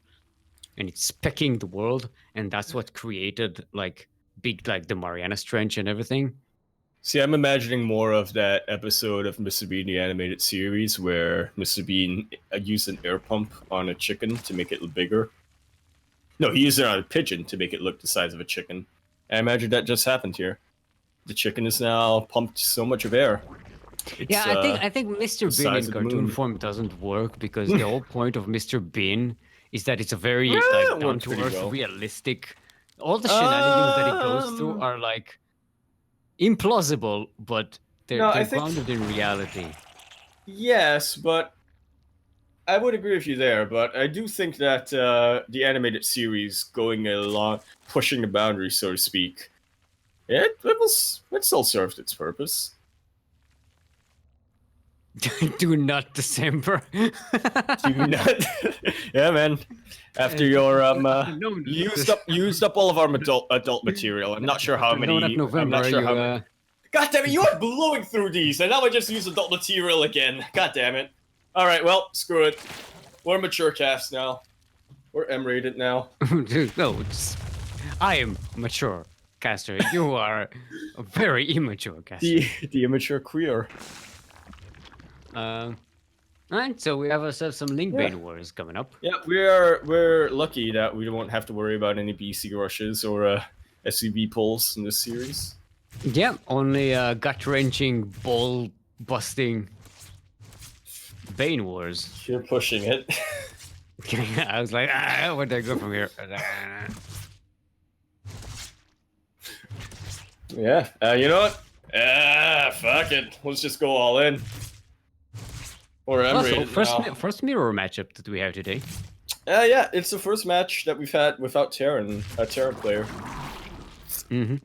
Speaker 2: and it's pecking the world, and that's what created like the Marianas Trench and everything.
Speaker 1: See, I'm imagining more of that episode of Mr. Bean, the animated series, where Mr. Bean used an air pump on a chicken to make it look bigger. No, he used it on a pigeon to make it look the size of a chicken. I imagine that just happened here. The chicken is now pumped so much of air. It's,
Speaker 2: I think Mr. Bean in cartoon form doesn't work because the whole point of Mr. Bean is that it's a very like down-to-earth, realistic. All the shenanigans that he goes through are like implausible, but they're grounded in reality.
Speaker 1: Yes, but I would agree with you there. But I do think that the animated series going along, pushing the boundaries, so to speak, it still served its purpose.
Speaker 2: Do not December.
Speaker 1: Do not. Yeah, man. After your used up all of our adult material. I'm not sure how many.
Speaker 2: November,
Speaker 1: I'm not sure how many. God damn it! You are blowing through these, and now I just use adult material again. God damn it! All right, well, screw it. We're mature cast now. We're M-rated now.
Speaker 2: Dude, no, I am mature caster. You are a very immature caster.
Speaker 1: The immature queer.
Speaker 2: Alright, so we have ourselves some Link Bane Wars coming up.
Speaker 1: Yeah, we're lucky that we won't have to worry about any BC rushes or SCB pulls in this series.
Speaker 2: Yeah, only gut-wrenching, ball-busting Bane Wars.
Speaker 1: You're pushing it.
Speaker 2: I was like, where do I go from here?
Speaker 1: Yeah, you know what? Fuck it. Let's just go all in. Or
Speaker 2: first mirror matchup that we have today.
Speaker 1: Yeah, it's the first match that we've had without Terran, a Terran player.
Speaker 2: Mm-hmm.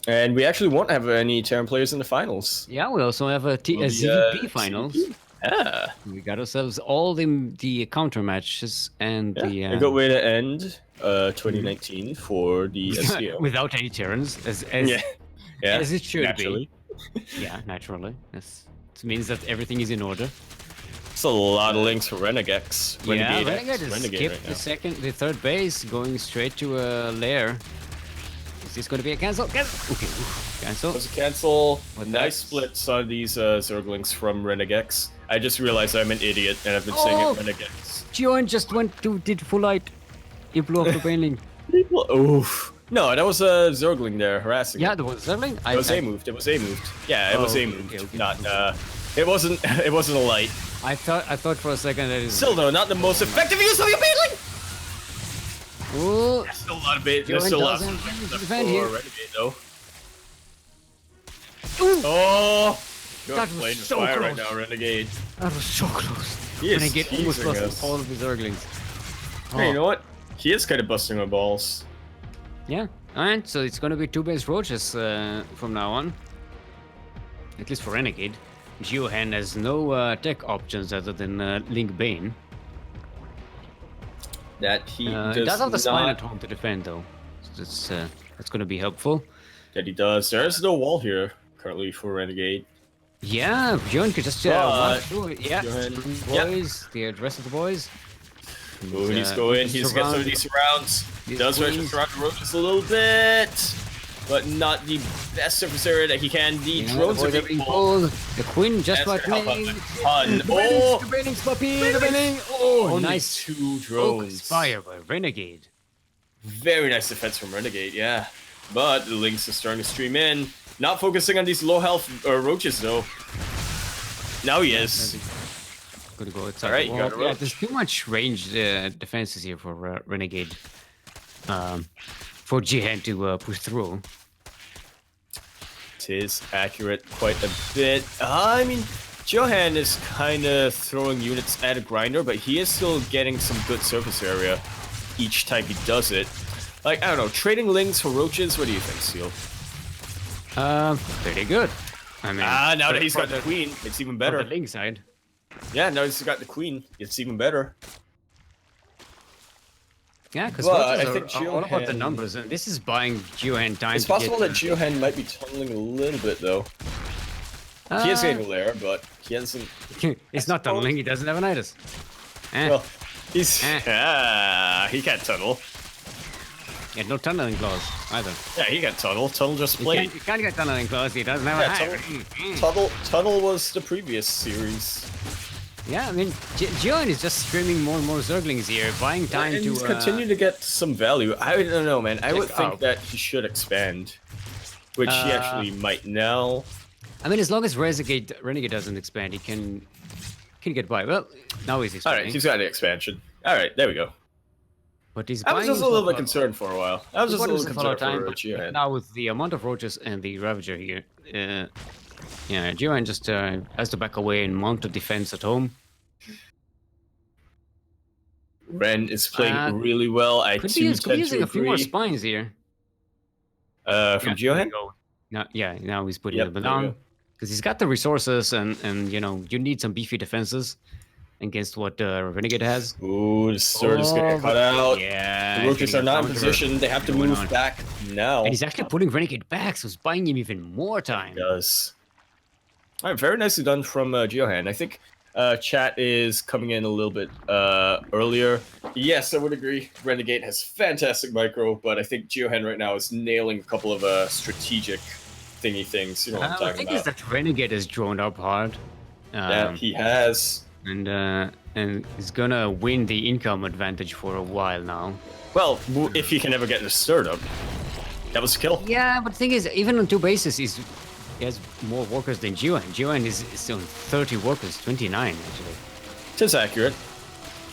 Speaker 1: And we actually won't have any Terran players in the finals.
Speaker 2: Yeah, we also have a ZVP finals.
Speaker 1: Yeah.
Speaker 2: We got ourselves all the counter matches and
Speaker 1: a good way to end 2019 for the SCO.
Speaker 2: Without any Terrans, as it should
Speaker 1: naturally.
Speaker 2: be. Yeah, naturally. This means that everything is in order.
Speaker 1: It's a lot of links for Renegax.
Speaker 2: Renegade skipped the third base, going straight to a lair. Is this going to be a cancel? Okay. Cancel.
Speaker 1: Was a cancel.
Speaker 2: But
Speaker 1: Nice
Speaker 2: that's-
Speaker 1: splits on these Zerglings from Renegex. I just realized I'm an idiot and I've been saying it Renegex.
Speaker 2: Johan just did full light. He blew off the paneling.
Speaker 1: People, oof. No, that was a Zergling there harassing.
Speaker 2: Yeah,
Speaker 1: it.
Speaker 2: there was something.
Speaker 1: It was A moved. It was A moved. Yeah, it was A moved.
Speaker 2: okay.
Speaker 1: Not. It wasn't. It wasn't a light.
Speaker 2: I thought for a second that is.
Speaker 1: Still though, not the most effective use of your baitling.
Speaker 2: Ooh.
Speaker 1: There's still a lot of bait.
Speaker 2: Johan
Speaker 1: There's still a lot
Speaker 2: doesn't
Speaker 1: of
Speaker 2: have to
Speaker 1: for
Speaker 2: defend here.
Speaker 1: Renegade though.
Speaker 2: Ooh.
Speaker 1: Oh, you're
Speaker 2: That was
Speaker 1: playing
Speaker 2: so
Speaker 1: fire
Speaker 2: close.
Speaker 1: right now, Renegade.
Speaker 2: That was so close.
Speaker 1: He is
Speaker 2: Renegade almost
Speaker 1: teasing
Speaker 2: lost
Speaker 1: us.
Speaker 2: all of his Zerglings.
Speaker 1: Hey, you know what? He is kind of busting my balls.
Speaker 2: Yeah, and so it's gonna be 2 base roaches from now on. At least for Renegade. Johan has no tech options other than Link Bane.
Speaker 1: That he
Speaker 2: Does have the
Speaker 1: does
Speaker 2: spine
Speaker 1: not.
Speaker 2: at home to defend though. So that's gonna be helpful.
Speaker 1: That he does. There is no wall here currently for Renegade.
Speaker 2: Yeah, Johan could just
Speaker 1: But
Speaker 2: walk through it. Yeah,
Speaker 1: Johan-
Speaker 2: boys, the rest of the boys.
Speaker 1: Oh, he's going. He's got some of these surrounds. He does manage to surround the roaches a little bit, but not the best surface area that he can. The drones are being pulled.
Speaker 2: The Queen just
Speaker 1: That's
Speaker 2: like
Speaker 1: gonna help
Speaker 2: me.
Speaker 1: out a ton.
Speaker 2: The
Speaker 1: Oh,
Speaker 2: Bannings, puppy, the Banning. Oh,
Speaker 1: only
Speaker 2: nice
Speaker 1: 2
Speaker 2: focus
Speaker 1: drones.
Speaker 2: fire by Renegade.
Speaker 1: Very nice defense from Renegade, yeah. But the Lynx is starting to stream in. Not focusing on these low health roaches though. Now he is.
Speaker 2: Gonna go outside.
Speaker 1: Alright,
Speaker 2: the
Speaker 1: you
Speaker 2: wall.
Speaker 1: got a
Speaker 2: Yeah,
Speaker 1: roach.
Speaker 2: there's too much ranged defenses here for Renegade. For Jihan to push through.
Speaker 1: It is accurate quite a bit. I mean, Johan is kind of throwing units at a grinder, but he is still getting some good surface area each time he does it. Like, I don't know, trading lings for roaches, what do you think, Seal?
Speaker 2: Pretty good. I mean,
Speaker 1: Now that he's
Speaker 2: for
Speaker 1: got the queen, it's even better.
Speaker 2: On the Link side.
Speaker 1: Yeah, now he's got the queen, it's even better.
Speaker 2: Yeah, because
Speaker 1: But I
Speaker 2: roaches
Speaker 1: think
Speaker 2: are all about the
Speaker 1: Johan-
Speaker 2: numbers, and this is buying Johan time.
Speaker 1: It's
Speaker 2: to
Speaker 1: possible
Speaker 2: get,
Speaker 1: that Johan might be tunneling a little bit, though. He is getting a lair, but he hasn't...
Speaker 2: It's not tunneling. He doesn't have an itis.
Speaker 1: Well, he's...
Speaker 2: Eh.
Speaker 1: he can't tunnel.
Speaker 2: He had no tunneling clause either.
Speaker 1: Yeah, he can't tunnel. Tunnel just
Speaker 2: He
Speaker 1: played.
Speaker 2: can't get tunneling clause. He doesn't have
Speaker 1: Yeah,
Speaker 2: a
Speaker 1: Tunnel was the previous series.
Speaker 2: Yeah, I mean, Johan is just streaming more and more Zerglings here, buying time
Speaker 1: and
Speaker 2: to
Speaker 1: he's continue to get some value. I don't know, man. I would
Speaker 2: Check
Speaker 1: think
Speaker 2: out.
Speaker 1: that he should expand, which he actually might now.
Speaker 2: I mean, as long as Renegade doesn't expand, he can get by. Well, now he's
Speaker 1: All
Speaker 2: expanding.
Speaker 1: right, he's got an expansion. All right, there we go.
Speaker 2: But he's
Speaker 1: I was
Speaker 2: buying
Speaker 1: just a little bit
Speaker 2: himself
Speaker 1: concerned for a while. I was just a little concerned for
Speaker 2: but
Speaker 1: Johan.
Speaker 2: now with the amount of roaches and the Ravager here, yeah, Johan just has to back away and mount a defense at home.
Speaker 1: Ren is playing really well. I
Speaker 2: Could
Speaker 1: too
Speaker 2: be
Speaker 1: tend
Speaker 2: using
Speaker 1: to
Speaker 2: a few more
Speaker 1: agree.
Speaker 2: spines here.
Speaker 1: From
Speaker 2: Yeah, there
Speaker 1: Johan?
Speaker 2: you go. Now he's putting
Speaker 1: Yep,
Speaker 2: them
Speaker 1: there you
Speaker 2: down
Speaker 1: go.
Speaker 2: because he's got the resources, and you know you need some beefy defenses against what Renegade has.
Speaker 1: Ooh, the sword is gonna
Speaker 2: Oh,
Speaker 1: get cut out.
Speaker 2: Yeah,
Speaker 1: The roaches
Speaker 2: getting
Speaker 1: are
Speaker 2: a
Speaker 1: not in
Speaker 2: counter
Speaker 1: position. They have to
Speaker 2: going
Speaker 1: move
Speaker 2: on.
Speaker 1: back now.
Speaker 2: And he's actually pulling Renegade back, so it's buying him even more time.
Speaker 1: Does. All right, very nicely done from Johan. I think chat is coming in a little bit earlier. Yes, I would agree. Renegade has fantastic micro, but I think Johan right now is nailing a couple of strategic thingy things. You know what I'm
Speaker 2: The
Speaker 1: talking
Speaker 2: thing is
Speaker 1: about.
Speaker 2: that Renegade is drawn up hard.
Speaker 1: Yeah, he has.
Speaker 2: And he's gonna win the income advantage for a while now.
Speaker 1: Well, if he can ever get the stirred up. That was a kill.
Speaker 2: Yeah, but the thing is, even on 2 bases, he has more workers than Johan. Johan is on 30 workers, 29 actually.
Speaker 1: It is accurate.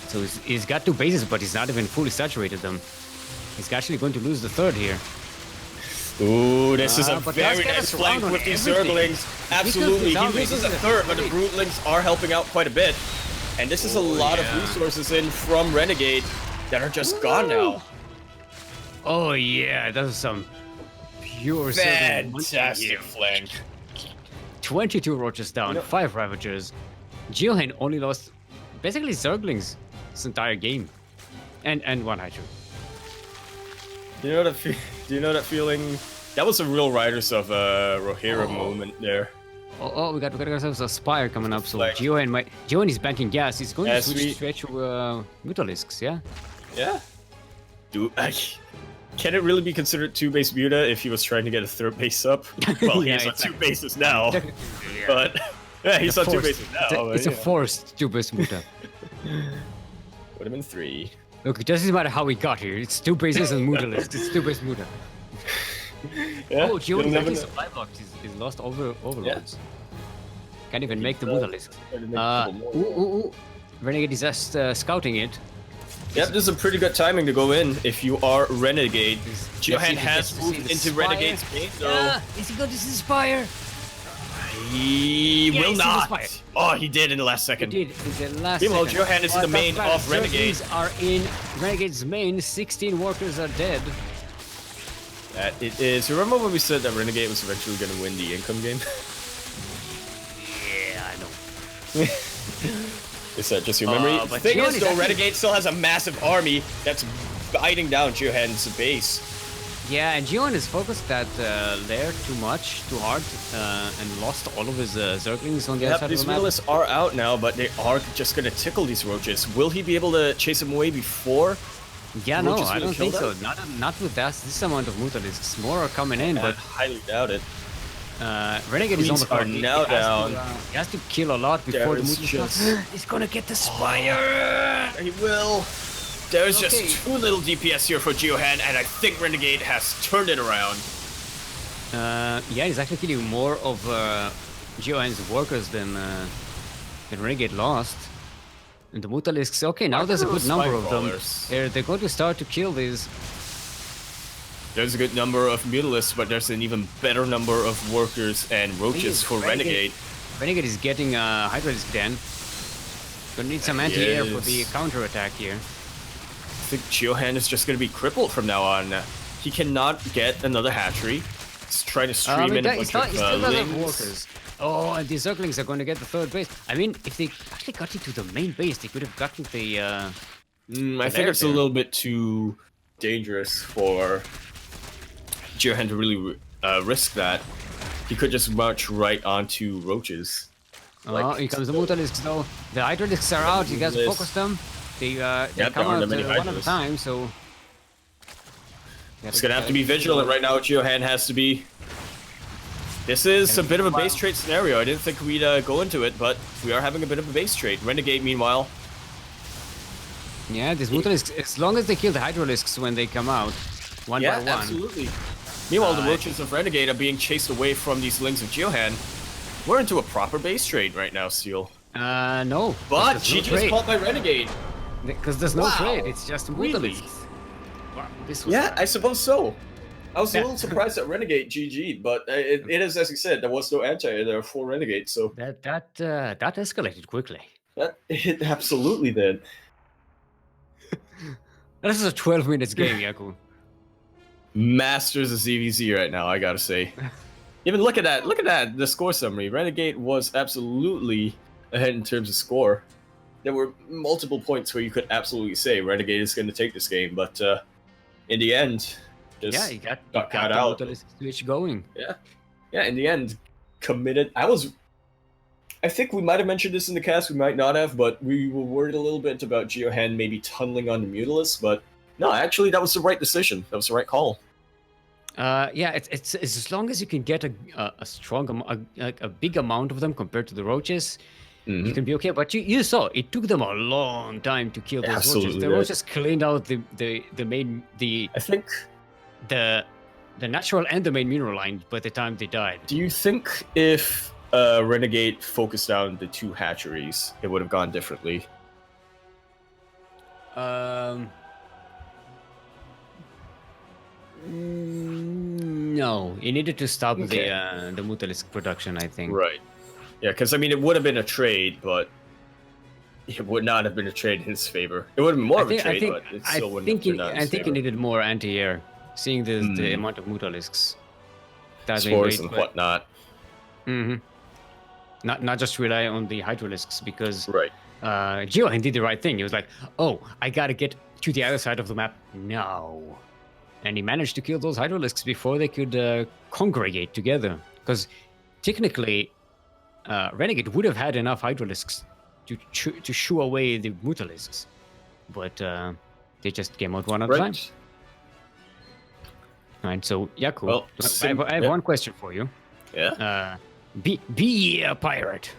Speaker 2: So he's got 2 bases, but he's not even fully saturated them. He's actually going to lose the 3rd here.
Speaker 1: Ooh, this is a
Speaker 2: but
Speaker 1: very
Speaker 2: that's got
Speaker 1: nice
Speaker 2: us around
Speaker 1: flank
Speaker 2: on
Speaker 1: with these
Speaker 2: everything.
Speaker 1: Zerglings. Absolutely. He
Speaker 2: down,
Speaker 1: loses a
Speaker 2: this is
Speaker 1: third, but the
Speaker 2: great.
Speaker 1: Brootlings are helping out quite a bit. And this is a lot of resources in from Renegade that are just gone now.
Speaker 2: Oh yeah, that was some pure Zergling munching
Speaker 1: Fantastic
Speaker 2: here.
Speaker 1: flank.
Speaker 2: 22 roaches down, 5 Ravagers. Johan only lost basically Zerglings this entire game. And 1 Hydra.
Speaker 1: You know that? Do you know that feeling? That was a real Riders of Rohirrim moment there.
Speaker 2: Oh, we got ourselves a Spire coming up, so
Speaker 1: Like-
Speaker 2: Johan is banking gas. He's going to
Speaker 1: As
Speaker 2: switch
Speaker 1: we-
Speaker 2: straight to Mutalisks, yeah?
Speaker 1: Yeah. can it really be considered 2-base Muta if he was trying to get a 3rd base up? Well,
Speaker 2: Yeah,
Speaker 1: he's on
Speaker 2: exactly.
Speaker 1: 2 bases now,
Speaker 2: Yeah.
Speaker 1: but yeah, he's on 2 bases now.
Speaker 2: It's a
Speaker 1: but,
Speaker 2: forced 2-base Muta.
Speaker 1: Would have been 3.
Speaker 2: Look, it doesn't matter how we got here. It's 2 bases and Muta list. It's 2-base Muta.
Speaker 1: Yeah,
Speaker 2: Oh, Gio
Speaker 1: you'll
Speaker 2: is
Speaker 1: never
Speaker 2: actually
Speaker 1: know.
Speaker 2: supply blocks. He's lost overloads. Can't even make the Muta list.
Speaker 1: Try to make a couple more.
Speaker 2: Ooh. Renegade is just scouting it.
Speaker 1: Yep, this is a pretty good timing to go in if you are Renegade. Johan
Speaker 2: Let's see if he
Speaker 1: has
Speaker 2: gets to see
Speaker 1: moved
Speaker 2: the
Speaker 1: into
Speaker 2: Spire.
Speaker 1: Renegade's base, so
Speaker 2: Is he going to Spire?
Speaker 1: he
Speaker 2: Yeah,
Speaker 1: will
Speaker 2: he sees the
Speaker 1: not.
Speaker 2: Spire.
Speaker 1: Oh, he did in the last
Speaker 2: He
Speaker 1: second.
Speaker 2: did in the last
Speaker 1: Meanwhile,
Speaker 2: second.
Speaker 1: Johan is in the main
Speaker 2: That's
Speaker 1: of
Speaker 2: bad.
Speaker 1: Renegade.
Speaker 2: Zerglings are in Renegade's main. 16 workers are dead.
Speaker 1: That it is. Remember when we said that Renegade was eventually going to win the income game?
Speaker 2: Yeah, I know.
Speaker 1: Is that just your memory? The
Speaker 2: but
Speaker 1: thing
Speaker 2: Johan
Speaker 1: is,
Speaker 2: is
Speaker 1: though,
Speaker 2: actually-
Speaker 1: Renegade still has a massive army that's biting down Johan's base.
Speaker 2: Yeah, and Gion is focused that lair too much, too hard, and lost all of his Zerglings on the other
Speaker 1: Yep,
Speaker 2: side of
Speaker 1: these
Speaker 2: the map.
Speaker 1: realists are out now, but they are just going to tickle these roaches. Will he be able to chase them away before?
Speaker 2: Yeah,
Speaker 1: the
Speaker 2: no,
Speaker 1: roaches
Speaker 2: I
Speaker 1: really
Speaker 2: don't think
Speaker 1: kill
Speaker 2: so. Not with this amount of Mutalisks. More are coming in,
Speaker 1: I
Speaker 2: but
Speaker 1: highly doubt it.
Speaker 2: Renegade is on the
Speaker 1: Queens are
Speaker 2: clock.
Speaker 1: now down.
Speaker 2: He has to kill a lot before the
Speaker 1: There's
Speaker 2: Mutalisk. He's gonna get the Spire!
Speaker 1: He will. There's
Speaker 2: Okay.
Speaker 1: just too little DPS here for Johan, and I think Renegade has turned it around.
Speaker 2: Yeah, he's actually killing more of Johan's workers than Renegade lost. And the Mutalisks, okay, now there's a good number of them. They're going to start to kill these.
Speaker 1: There's a good number of Mutalisks, but there's an even better number of workers and roaches for Renegade.
Speaker 2: Renegade is getting Hydralisk Den. Gonna need some anti-air for the
Speaker 1: Yes.
Speaker 2: counter-attack here.
Speaker 1: I think Johan is just going to be crippled from now on. He cannot get another hatchery. He's trying to stream in a bunch of
Speaker 2: he still doesn't have
Speaker 1: lings.
Speaker 2: workers. Oh, and the Zerglings are going to get the 3rd base. I mean, if they actually got into the main base, they could have gotten the...
Speaker 1: I think it's a little bit too dangerous for Johan to really risk that. He could just march right onto roaches.
Speaker 2: Oh, here comes the Mutalisks though. The Hydralisks are out, you guys
Speaker 1: This.
Speaker 2: focus them. They
Speaker 1: there
Speaker 2: come
Speaker 1: aren't
Speaker 2: out
Speaker 1: many
Speaker 2: one at a
Speaker 1: Hydralisks.
Speaker 2: time, so...
Speaker 1: He's gonna have to be vigilant right now. Johan has to be. This is a bit of a base trade scenario. I didn't think we'd go into it, but we are having a bit of a base trade. Renegade, meanwhile,
Speaker 2: Yeah, these Mutalisks, as long as they kill the Hydralisks when they come out, one by one.
Speaker 1: absolutely. Meanwhile, the roaches of Renegade are being chased away from these lings of Johan. We're into a proper base trade right now, Steel.
Speaker 2: No.
Speaker 1: But
Speaker 2: there's no
Speaker 1: GG is
Speaker 2: trade.
Speaker 1: caught by Renegade.
Speaker 2: Because there's no
Speaker 1: Wow.
Speaker 2: trade, it's just
Speaker 1: Really?
Speaker 2: Mutalisks. Wow, this was
Speaker 1: Yeah, I suppose so. I was a
Speaker 2: Yeah.
Speaker 1: little surprised at Renegade GG, but it is, as you said, there was no anti, there were 4 Renegades, so
Speaker 2: that escalated quickly.
Speaker 1: it absolutely did.
Speaker 2: This is a 12 minutes game, Yaku.
Speaker 1: Masters of ZVZ right now, I gotta say. Even look at that, the score summary. Renegade was absolutely ahead in terms of score. There were multiple points where you could absolutely say Renegade is going to take this game, but in the end, just
Speaker 2: Yeah, you got
Speaker 1: got
Speaker 2: the
Speaker 1: out.
Speaker 2: Mutalisk switch going.
Speaker 1: Yeah, in the end, committed. I think we might have mentioned this in the cast, we might not have, but we were worried a little bit about Geohan maybe tunneling on the Mutalisk, but no, actually, that was the right decision. That was the right call.
Speaker 2: Yeah, it's as long as you can get a strong, a big amount of them compared to the roaches, you can be okay. But you saw it took them a long time to kill those roaches.
Speaker 1: Absolutely,
Speaker 2: The
Speaker 1: yeah.
Speaker 2: roaches cleaned out the main
Speaker 1: I think.
Speaker 2: the natural and the main mineral line by the time they died.
Speaker 1: Do you think if Renegade focused on the 2 hatcheries, it would have gone differently?
Speaker 2: No, you needed to stop
Speaker 1: Okay.
Speaker 2: the Mutalisk production, I think.
Speaker 1: Right. Yeah, because I mean, it would have been a trade, but it would not have been a trade in his favor. It would have been more of a trade, but it still wouldn't have turned out in
Speaker 2: I
Speaker 1: his
Speaker 2: think
Speaker 1: favor.
Speaker 2: he needed more anti-air, seeing the amount of Mutalisks. That they
Speaker 1: Spores
Speaker 2: made,
Speaker 1: and
Speaker 2: but-
Speaker 1: whatnot.
Speaker 2: Mhm. Not just rely on the Hydralisks, because
Speaker 1: Right.
Speaker 2: Geohan did the right thing. He was like, oh, I gotta get to the other side of the map now. And he managed to kill those Hydralisks before they could congregate together. Because technically, Renegade would have had enough Hydralisks to shoo away the Mutalisks. But they just came out one at a time.
Speaker 1: Right.
Speaker 2: Alright, so Yaku,
Speaker 1: Well,
Speaker 2: I have one question for you.
Speaker 1: Yeah.
Speaker 2: Be a pirate.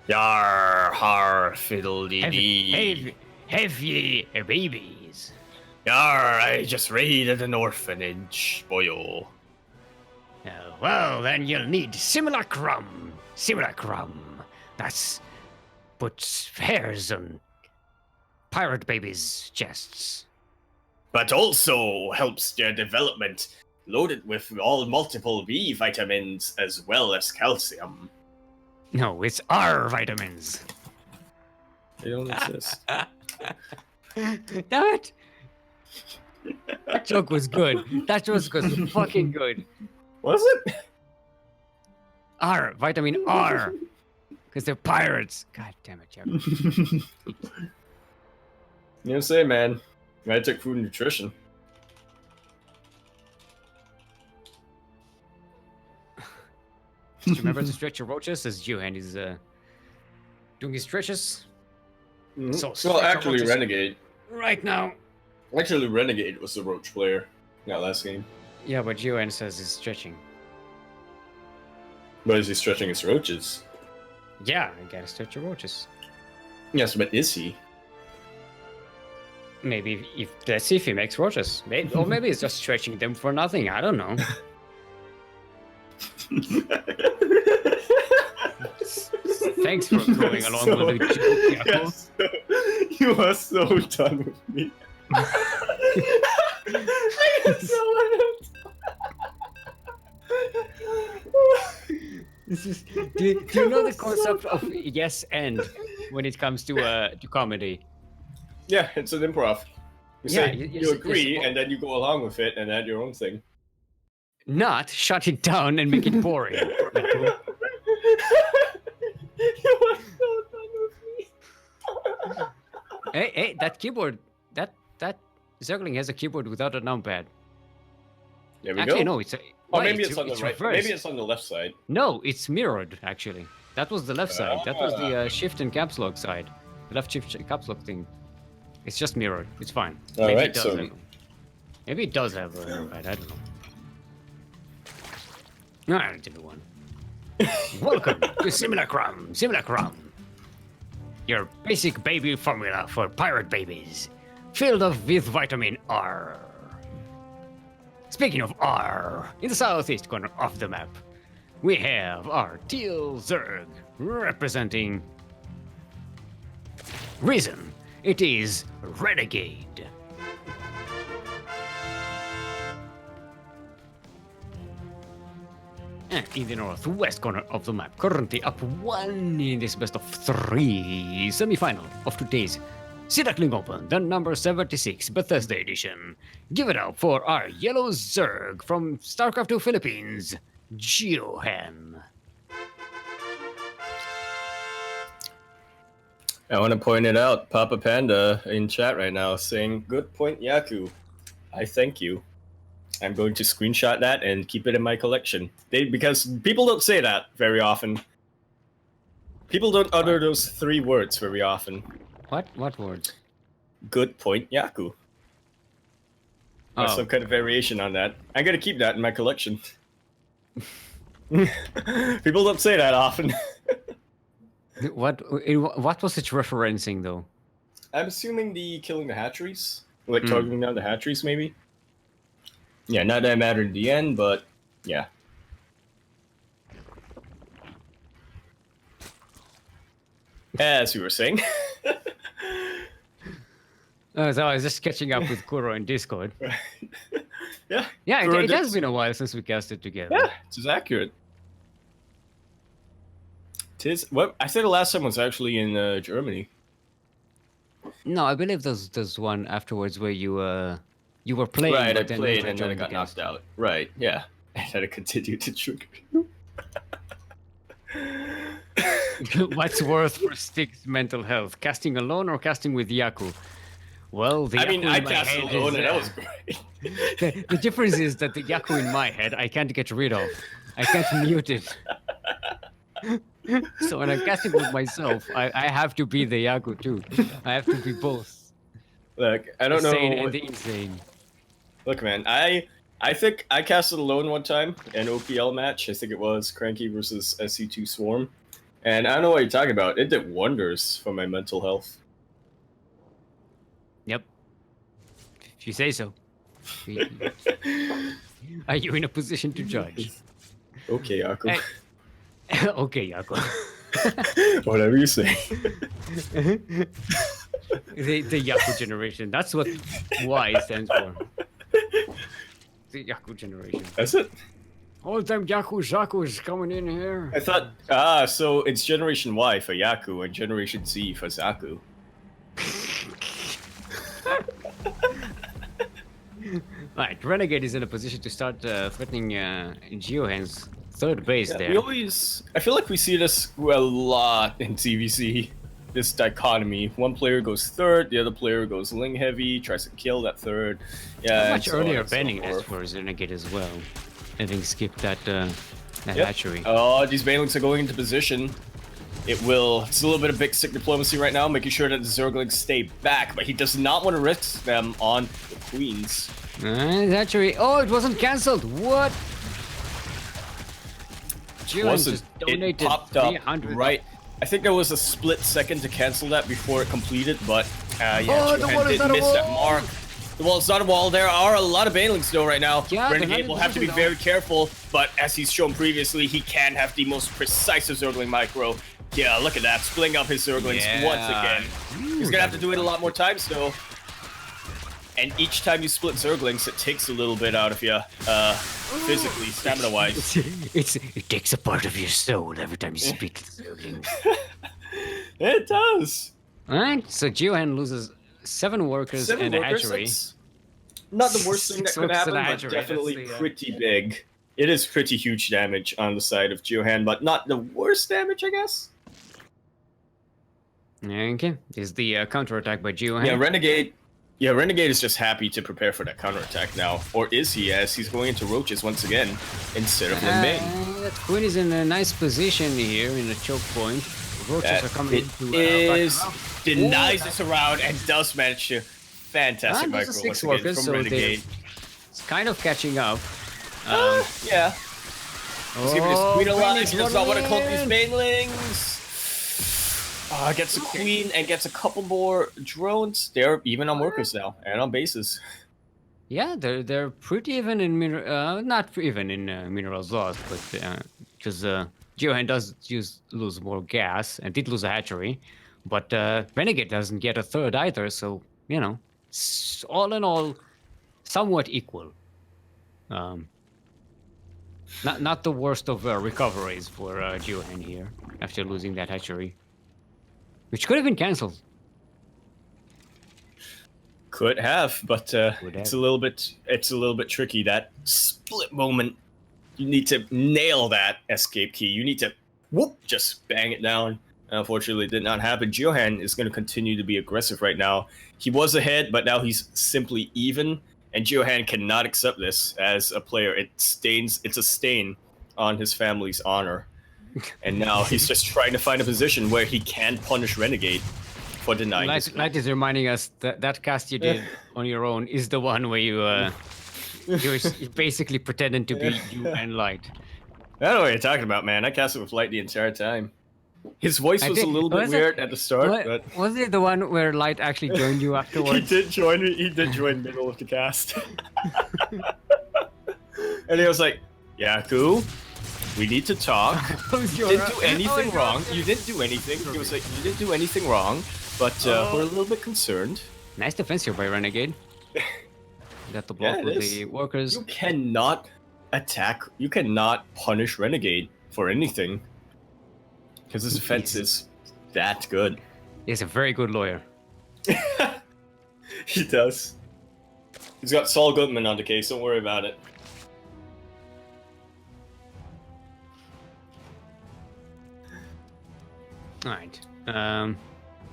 Speaker 1: Yar, har, fiddle dee dee.
Speaker 2: Have ye babies?
Speaker 1: Yar, I just raided an orphanage, boyo.
Speaker 2: Well, then you'll need simulacrum. That's puts hairs on pirate babies' chests.
Speaker 1: But also helps their development, loaded with all multiple B vitamins as well as calcium.
Speaker 2: No, it's R vitamins.
Speaker 1: They don't exist.
Speaker 2: Damn it! That joke was good. That joke was fucking good.
Speaker 1: Was it?
Speaker 2: R, vitamin R. Because they're pirates. God damn it, Jack.
Speaker 1: You know what I'm saying, man? I took food and nutrition.
Speaker 2: Just remember to stretch your roaches as Johan is doing his stretches.
Speaker 1: Mm-hmm.
Speaker 2: So
Speaker 1: well, actually, Renegade.
Speaker 2: Right now.
Speaker 1: Actually, Renegade was the roach player. That last game.
Speaker 2: Yeah, but Johan says he's stretching.
Speaker 1: But is he stretching his roaches?
Speaker 2: Yeah, I gotta stretch your roaches.
Speaker 1: Yes, but is he?
Speaker 2: Maybe if let's see if he makes roaches. Maybe, or maybe he's just stretching them for nothing. I don't know. Thanks for going along
Speaker 1: so,
Speaker 2: with the joke,
Speaker 1: yes, you are so done with me. I get
Speaker 2: This is, do you know the concept of yes and when it comes to comedy?
Speaker 1: Yeah, it's an improv. You
Speaker 2: Yeah,
Speaker 1: say you agree, and then you go along with it and add your own thing.
Speaker 2: Not shut it down and make it boring.
Speaker 1: You are so done with me.
Speaker 2: Hey, that keyboard, that Duckling has a keyboard without a numpad.
Speaker 1: There we
Speaker 2: Actually,
Speaker 1: go.
Speaker 2: no, it's
Speaker 1: Maybe it's on the right.
Speaker 2: reversed.
Speaker 1: Maybe it's on the left side.
Speaker 2: No, it's mirrored actually. That was the left side. That was the shift and caps lock side. The left shift caps lock thing. It's just mirrored. It's fine. Maybe it does have a numpad. I don't know. Ah, different one. Welcome to Simulacrum. Your basic baby formula for pirate babies, filled up with vitamin R. Speaking of R, in the southeast corner of the map, we have our teal Zerg representing reason. It is Renegade. And in the northwest corner of the map, currently up 1 in this best of 3 semi-final of today's Sea Duckling Open, the number 76 Bethesda edition. Give it up for our yellow Zerg from StarCraft 2 Philippines, Johan.
Speaker 1: I want to point it out. Papa Panda in chat right now saying, "Good point, Yaku. I thank you. I'm going to screenshot that and keep it in my collection." Because people don't say that very often. People don't utter those 3 words very often.
Speaker 2: What words?
Speaker 1: Good point, Yaku. Or some kind of variation on that. I'm gonna keep that in my collection. People don't say that often.
Speaker 2: What was it referencing though?
Speaker 1: I'm assuming the killing the hatcheries, like targeting down the hatcheries, maybe. Yeah, not that mattered in the end, but yeah. As we were saying.
Speaker 2: So I was just catching up with Kuro in Discord.
Speaker 1: Yeah.
Speaker 2: Yeah, it has been a while since we casted together.
Speaker 1: Yeah, it's accurate. What I said the last time was actually in Germany.
Speaker 2: No, I believe there's one afterwards where you were playing.
Speaker 1: Right, I
Speaker 2: but
Speaker 1: played and then I got knocked out. Right, yeah. And then I continued to trigger you.
Speaker 2: What's worth for Stig's mental health? Casting alone or casting with Yaku? Well,
Speaker 1: I cast alone and that was great.
Speaker 2: The difference is that the Yaku in my head, I can't get rid of. I can't mute it. So when I'm casting with myself, I have to be the Yaku too. I have to be both.
Speaker 1: Look, I don't know.
Speaker 2: Sane and insane.
Speaker 1: Look, man, I I think I casted alone one time, an OPL match. I think it was CranKy versus SC2 Swarm. And I don't know what you're talking about. It did wonders for my mental health.
Speaker 2: Yep. If you say so. Are you in a position to judge?
Speaker 1: Okay, Yaku.
Speaker 2: Okay, Yaku.
Speaker 1: Whatever you say.
Speaker 2: The Yaku generation. That's what Y stands for. The Yaku generation.
Speaker 1: That's it?
Speaker 2: All time Yakuzaku is coming in here.
Speaker 1: I thought, so it's Generation Y for Yaku and Generation Z for Zaku.
Speaker 2: Right, Renegade is in a position to start threatening Geohan's third base there.
Speaker 1: I feel like we see this a lot in TVC. This dichotomy. One player goes third, the other player goes Ling heavy, tries to kill that third. Yeah,
Speaker 2: much earlier banning as for Renegade as well, having skipped that hatchery.
Speaker 1: Oh, these banelings are going into position. It's a little bit of big stick diplomacy right now, making sure that the Zerglings stay back, but he does not want to risk them on the queens.
Speaker 2: Hatchery. Oh, it wasn't cancelled. What?
Speaker 1: It popped up right. I think there was a split second to cancel that before it completed, but Juhan did miss that mark. The wall is not a wall. There are a lot of banelings still right now.
Speaker 2: Yeah,
Speaker 1: Renegade will have to be very careful, but as he's shown previously, he can have the most precise of Zergling micro. Yeah, look at that, splitting up his Zerglings once again. He's gonna have to do it a lot more times though. And each time you split Zerglings, it takes a little bit out of you, physically, stamina-wise.
Speaker 2: It takes a part of your soul every time you split Zerglings.
Speaker 1: It does.
Speaker 2: Alright, so Geohan loses 7 workers and a hatchery.
Speaker 1: Not the worst thing that could happen, but definitely pretty big. It is pretty huge damage on the side of Geohan, but not the worst damage, I guess.
Speaker 2: Okay, is the counterattack by Geohan.
Speaker 1: Yeah, Renegade is just happy to prepare for that counterattack now. Or is he, as he's going into Roaches once again, instead of Lin Mei.
Speaker 2: That Queen is in a nice position here in the choke point. Roaches are coming
Speaker 1: denies this around and does manage to fantastic micro once again from Renegade.
Speaker 2: It's kind of catching up.
Speaker 1: Yeah. He's giving his Queen a lot. He does not want to cult these banelings. Gets a Queen and gets a couple more drones. They're even on workers now and on bases.
Speaker 2: Yeah, they're pretty even in not even in minerals lost, but because Geohan does lose more gas and did lose a hatchery, but Renegade doesn't get a third either. So you know, all in all, somewhat equal. Not the worst of recoveries for Geohan here after losing that hatchery, which could have been cancelled.
Speaker 1: Could have, but it's a little bit tricky. That split moment, you need to nail that escape key. You need to just bang it down. Unfortunately, it did not happen. Geohan is going to continue to be aggressive right now. He was ahead, but now he's simply even. And Geohan cannot accept this as a player. It's a stain on his family's honor. And now he's just trying to find a position where he can punish Renegade for denying
Speaker 2: Light is reminding us that cast you did on your own is the one where you're basically pretending to be you and Light.
Speaker 1: I don't know what you're talking about, man. I casted with Light the entire time. His voice was a little bit weird at the start, but...
Speaker 2: Was it the one where Light actually joined you afterwards?
Speaker 1: He did join me. He did join middle of the cast. And he was like, Yaku, we need to talk. You didn't do anything wrong. You didn't do anything. He was like, you didn't do anything wrong, but we're a little bit concerned.
Speaker 2: Nice defense here by Renegade. Got the block with the workers.
Speaker 1: You cannot attack. You cannot punish Renegade for anything. Because his defense is that good.
Speaker 2: He's a very good lawyer.
Speaker 1: He does. He's got Saul Goodman on the case, don't worry about it.
Speaker 2: Alright.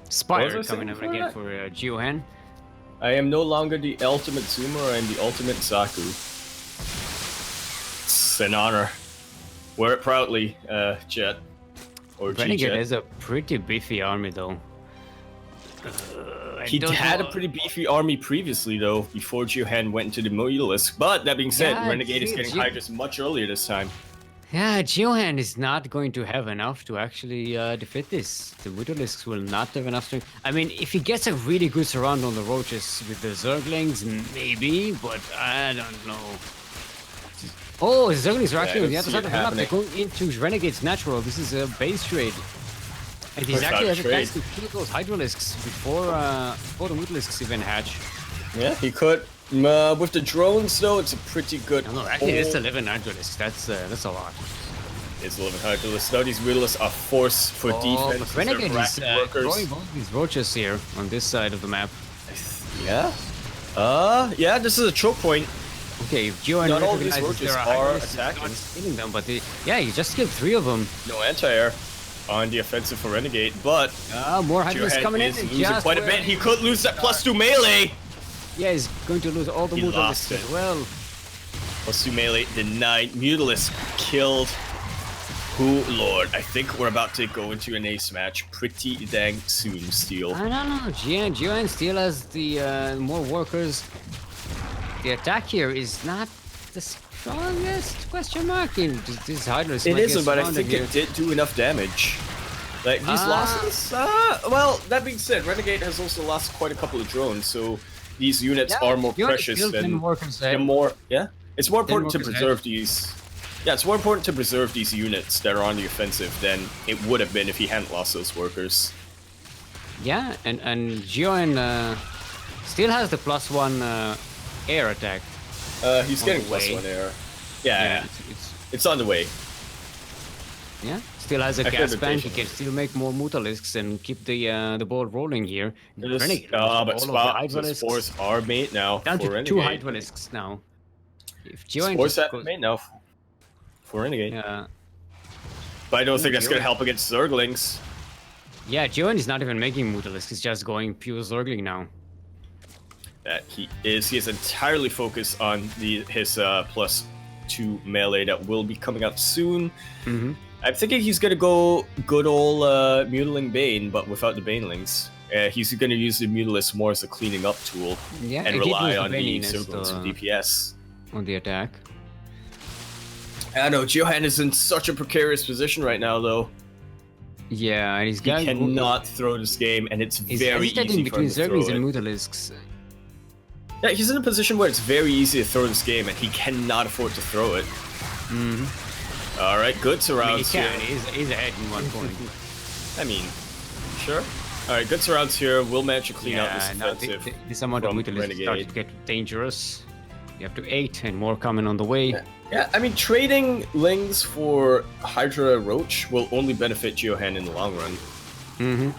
Speaker 2: Spire coming up again for Geohan.
Speaker 1: I am no longer the ultimate Zoomer, I am the ultimate Zaku. It's an honor. Wear it proudly, Jet. Or
Speaker 2: Renegade has a pretty beefy army though.
Speaker 1: He had a pretty beefy army previously, though, before Geohan went into the Mutalisk. But that being said, Renegade is getting Hydras much earlier this time.
Speaker 3: Yeah, Geohan is not going to have enough to actually defeat this. The Mutalisks will not have enough strength. I mean, if he gets a really good surround on the roaches with the Zerglings, maybe, but I don't know. Oh, the Zerglings are actually on the other side of the map. They're going into Renegade's natural. This is a base trade. And he's actually has a chance to kill those Hydralisks before the Mutalisks even hatch.
Speaker 1: Yeah, he could. With the drones, though, it's a pretty good...
Speaker 3: No, actually, it's 11 Hydralisks. That's a lot.
Speaker 1: It's 11 Hydralisks. Now these Mutalisks are forced for defense.
Speaker 3: But Renegade is throwing both these roaches here on this side of the map.
Speaker 1: Yeah? Yeah, this is a choke point.
Speaker 3: Okay, if Geo and
Speaker 1: not all these roaches are attacking.
Speaker 3: Killing them, but yeah, you just killed 3 of them.
Speaker 1: No anti-air on the offensive for Renegade, but
Speaker 3: more Hydralisks coming in.
Speaker 1: Losing quite a bit. He could lose that +2 melee.
Speaker 3: Yeah, he's going to lose all the Mutalisks as well.
Speaker 1: +2 melee denied. Mutalisk killed. Who, Lord? I think we're about to go into an ace match pretty dang soon, Steel.
Speaker 3: I don't know. Geo and Steel has the more workers. The attack here is not the strongest question mark in this Hydralisk.
Speaker 1: It isn't, but I think it did do enough damage. Like these losses. Well, that being said, Renegade has also lost quite a couple of drones, so these units are more precious than more. Yeah, it's more important to preserve these. Yeah, it's more important to preserve these units that are on the offensive than it would have been if he hadn't lost those workers.
Speaker 3: Yeah, and Geo and Steel has the +1 air attack.
Speaker 1: He's getting +1 air. Yeah, it's on the way.
Speaker 3: Yeah, still has a gas bank. He can still make more Mutalisks and keep the ball rolling here.
Speaker 1: But the spores are made now.
Speaker 3: Down to 2 Hydralisks now. If
Speaker 1: spores are made now for Renegade.
Speaker 3: Yeah.
Speaker 1: But I don't think that's gonna help against Zerglings.
Speaker 3: Yeah, Joan is not even making Mutalisks. He's just going pure Zergling now.
Speaker 1: That he is. He is entirely focused on his +2 melee that will be coming out soon. I'm thinking he's gonna go good old Mutiling Bane, but without the Banelings. He's gonna use the Mutalisk more as a cleaning up tool and rely on the Zerglings for DPS.
Speaker 3: On the attack.
Speaker 1: I know, Johan is in such a precarious position right now, though.
Speaker 3: Yeah, and he
Speaker 1: cannot throw this game, and it's very easy for him to throw
Speaker 3: it. And Mutalisks.
Speaker 1: Yeah, he's in a position where it's very easy to throw this game, and he cannot afford to throw it. Alright, good surrounds here.
Speaker 3: He's ahead in 1 point.
Speaker 1: I mean, sure. Alright, good surrounds here. We'll manage to clean out this offensive.
Speaker 3: This amount of Mutalisks starts to get dangerous. You have to 8 and more coming on the way.
Speaker 1: Yeah, I mean, trading Lings for Hydra Roach will only benefit Geohan in the long run.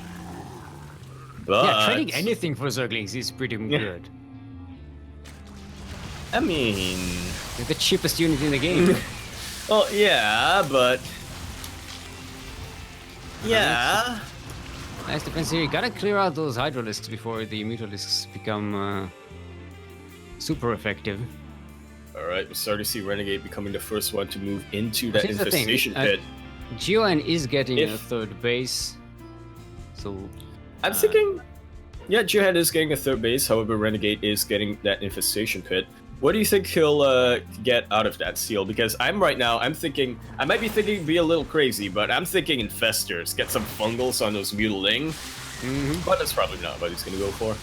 Speaker 1: But
Speaker 3: yeah, trading anything for Zerglings is pretty good.
Speaker 1: I mean,
Speaker 3: they're the cheapest unit in the game.
Speaker 1: Well, yeah, but yeah.
Speaker 3: Nice defense here. You gotta clear out those Hydralisks before the Mutalisks become super effective.
Speaker 1: Alright, we're starting to see Renegade becoming the first one to move into that infestation pit.
Speaker 3: Geohan is getting a 3rd base, so
Speaker 1: I'm thinking, yeah, Geohan is getting a 3rd base. However, Renegade is getting that infestation pit. What do you think he'll get out of that, Seal? Because I'm thinking, I might be thinking be a little crazy, but I'm thinking Infestors. Get some fungals on those Mutiling. But that's probably not what he's going to go for.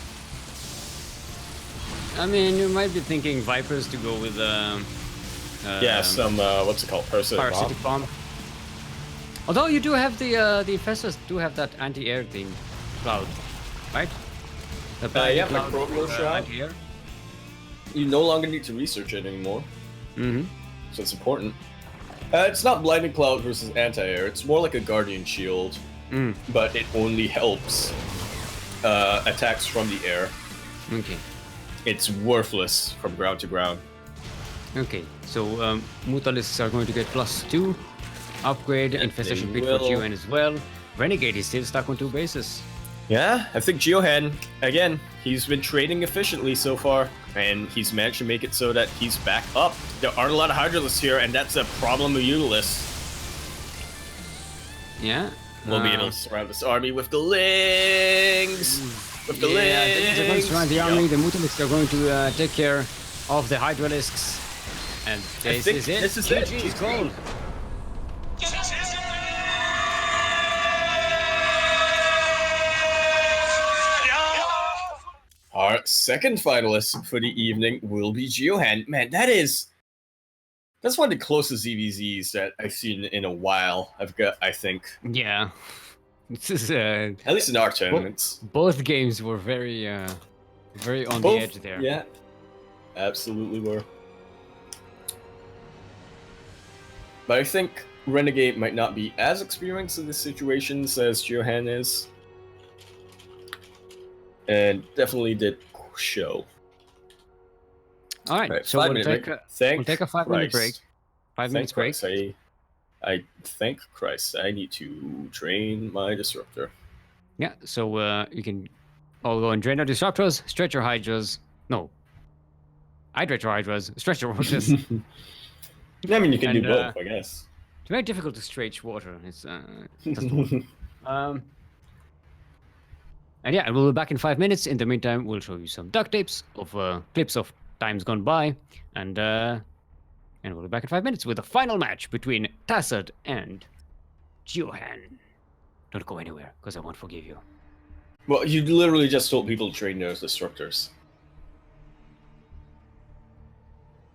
Speaker 3: I mean, you might be thinking Vipers to go with
Speaker 1: yeah, some what's it called, parasitic
Speaker 3: bomb. Although you do have the Infestors do have that anti-air thing, cloud, right?
Speaker 1: Yeah, microbial shot. Anti-air. You no longer need to research it anymore. So it's important. It's not blinding cloud versus anti-air. It's more like a guardian shield, but it only helps attacks from the air.
Speaker 3: Okay.
Speaker 1: It's worthless from ground to ground.
Speaker 3: Okay, so Mutalisks are going to get +2. Upgrade, Infestation Pit for Geohan as well. Renegade is still stuck on 2 bases.
Speaker 1: Yeah, I think Geohan, again, he's been trading efficiently so far, and he's managed to make it so that he's back up. There aren't a lot of Hydralisks here, and that's a problem with Mutalisks.
Speaker 3: Yeah.
Speaker 1: We'll be able to surround this army with the Lings! With the
Speaker 3: They're going to surround the
Speaker 1: Yep.
Speaker 3: army. The Mutalisks are going to take care of the Hydralisks. And this
Speaker 1: think
Speaker 3: is it.
Speaker 1: this is it.
Speaker 3: GG's gold.
Speaker 1: Our second finalist for the evening will be Geohan. Man, that's one of the closest EVZs that I've seen in a while. I think.
Speaker 3: Yeah. This is
Speaker 1: At least in our tournaments.
Speaker 3: both games were very on
Speaker 1: Both,
Speaker 3: the edge there.
Speaker 1: Yeah, absolutely were. But I think Renegade might not be as experienced in the situations as Johan is. And definitely did show.
Speaker 3: All right, so we'll take a 5-minute break. 5 minutes break.
Speaker 1: I thank Christ. I need to train my disruptor.
Speaker 3: Yeah, so you can all go and train our disruptors, stretch your hydras. No. Hydrate your hydras, stretch your roaches.
Speaker 1: I mean, you can do
Speaker 3: And,
Speaker 1: both, I guess.
Speaker 3: It's very difficult to stretch water. It's doesn't work. And yeah, and we'll be back in 5 minutes. In the meantime, we'll show you some duct tapes of clips of times gone by, and we'll be back in 5 minutes with the final match between Tassad and Johan. Don't go anywhere, because I won't forgive you.
Speaker 1: Well, you literally just told people to train their disruptors.